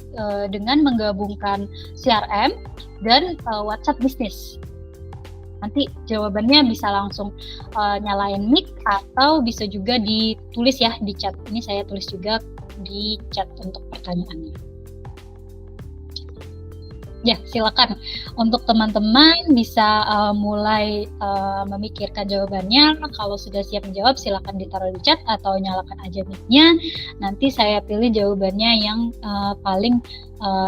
dengan menggabungkan CRM dan WhatsApp Business? Nanti jawabannya bisa langsung nyalain mic atau bisa juga ditulis ya di chat. Ini saya tulis juga di chat untuk pertanyaannya. Ya, silakan untuk teman-teman bisa mulai memikirkan jawabannya. Kalau sudah siap menjawab, silakan ditaruh di chat atau nyalakan aja mic-nya. Nanti saya pilih jawabannya yang paling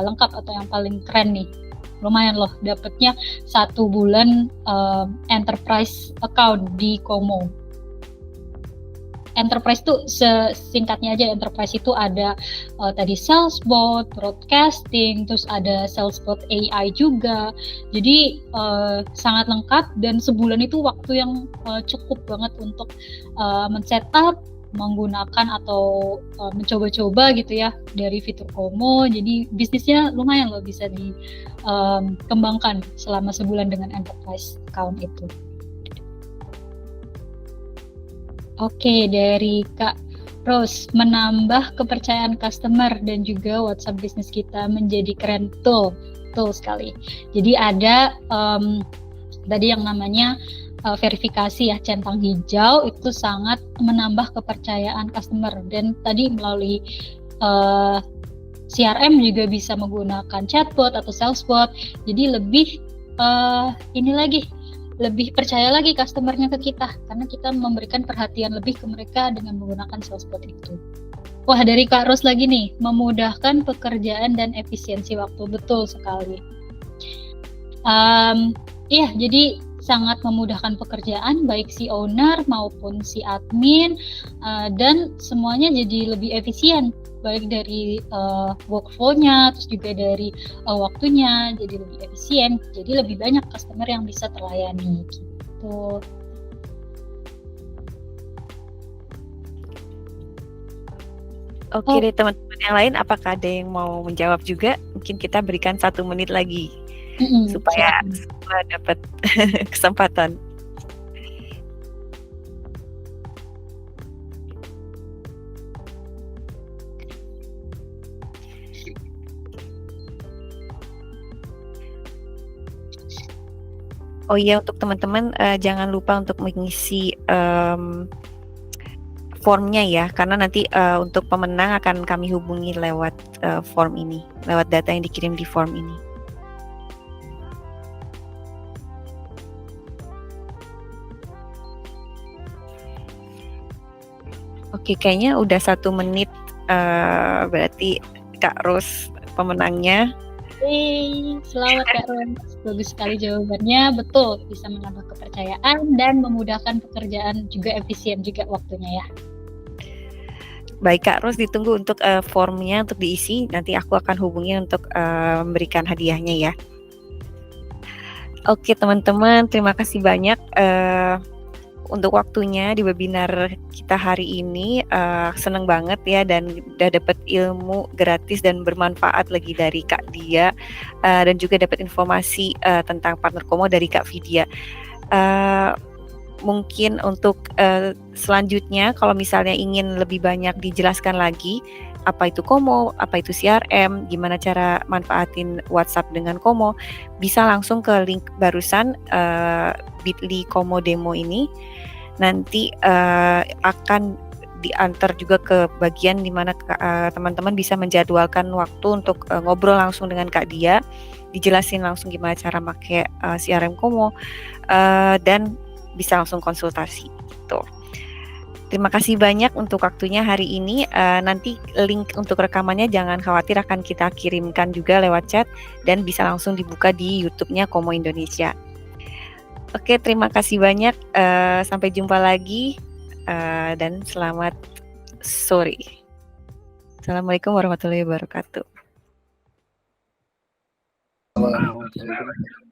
lengkap atau yang paling keren nih. Lumayan loh, dapatnya 1 bulan Enterprise account di Komo. Enterprise itu singkatnya aja, Enterprise itu ada tadi Salesbot, broadcasting, terus ada Salesbot AI juga. Jadi sangat lengkap dan sebulan itu waktu yang cukup banget untuk men-setup, menggunakan atau mencoba-coba gitu ya dari fitur Komo. Jadi bisnisnya lumayan loh, bisa dikembangkan selama sebulan dengan Enterprise account itu. Oke, dari Kak Rose, menambah kepercayaan customer dan juga WhatsApp bisnis kita menjadi keren. Betul sekali. Jadi ada tadi yang namanya verifikasi ya, centang hijau itu sangat menambah kepercayaan customer, dan tadi melalui CRM juga bisa menggunakan chatbot atau salesbot, jadi lebih lebih percaya lagi customernya ke kita karena kita memberikan perhatian lebih ke mereka dengan menggunakan salesbot itu. Wah, dari Kak Ros lagi nih, memudahkan pekerjaan dan efisiensi waktu. Betul sekali. Iya, jadi sangat memudahkan pekerjaan baik si owner maupun si admin, dan semuanya jadi lebih efisien, baik dari workflow-nya, terus juga dari waktunya jadi lebih efisien, jadi lebih banyak customer yang bisa terlayani gitu. Oke deh teman-teman yang lain, apakah ada yang mau menjawab juga? Mungkin kita berikan 1 menit lagi supaya semua dapat kesempatan. Oh iya, untuk teman-teman jangan lupa untuk mengisi formnya ya, karena nanti untuk pemenang akan kami hubungi lewat form ini, lewat data yang dikirim di form ini. Oke, kayaknya udah 1 menit, berarti Kak Ros pemenangnya. Selamat Kak Ros, bagus sekali jawabannya, betul, bisa menambah kepercayaan dan memudahkan pekerjaan, juga efisien juga waktunya ya. Baik Kak Ros, ditunggu untuk formnya untuk diisi, nanti aku akan hubungi untuk memberikan hadiahnya ya. Oke teman-teman, terima kasih banyak untuk waktunya di webinar kita hari ini. Seneng banget ya, dan udah dapat ilmu gratis dan bermanfaat lagi dari Kak Dia, dan juga dapat informasi tentang partner Komo dari Kak Vidya. Mungkin untuk selanjutnya kalau misalnya ingin lebih banyak dijelaskan lagi apa itu Komo, apa itu CRM, gimana cara manfaatin WhatsApp dengan Komo, bisa langsung ke link barusan bit.ly Komo demo ini. Nanti akan diantar juga ke bagian di mana teman-teman bisa menjadwalkan waktu untuk ngobrol langsung dengan Kak Dia, dijelasin langsung gimana cara pakai CRM Komo, dan bisa langsung konsultasi gitu. Terima kasih banyak untuk waktunya hari ini. Nanti link untuk rekamannya jangan khawatir, akan kita kirimkan juga lewat chat dan bisa langsung dibuka di YouTube-nya Komo Indonesia. Oke, terima kasih banyak. Sampai jumpa lagi dan selamat sore. Assalamualaikum warahmatullahi wabarakatuh. Waalaikumsalam.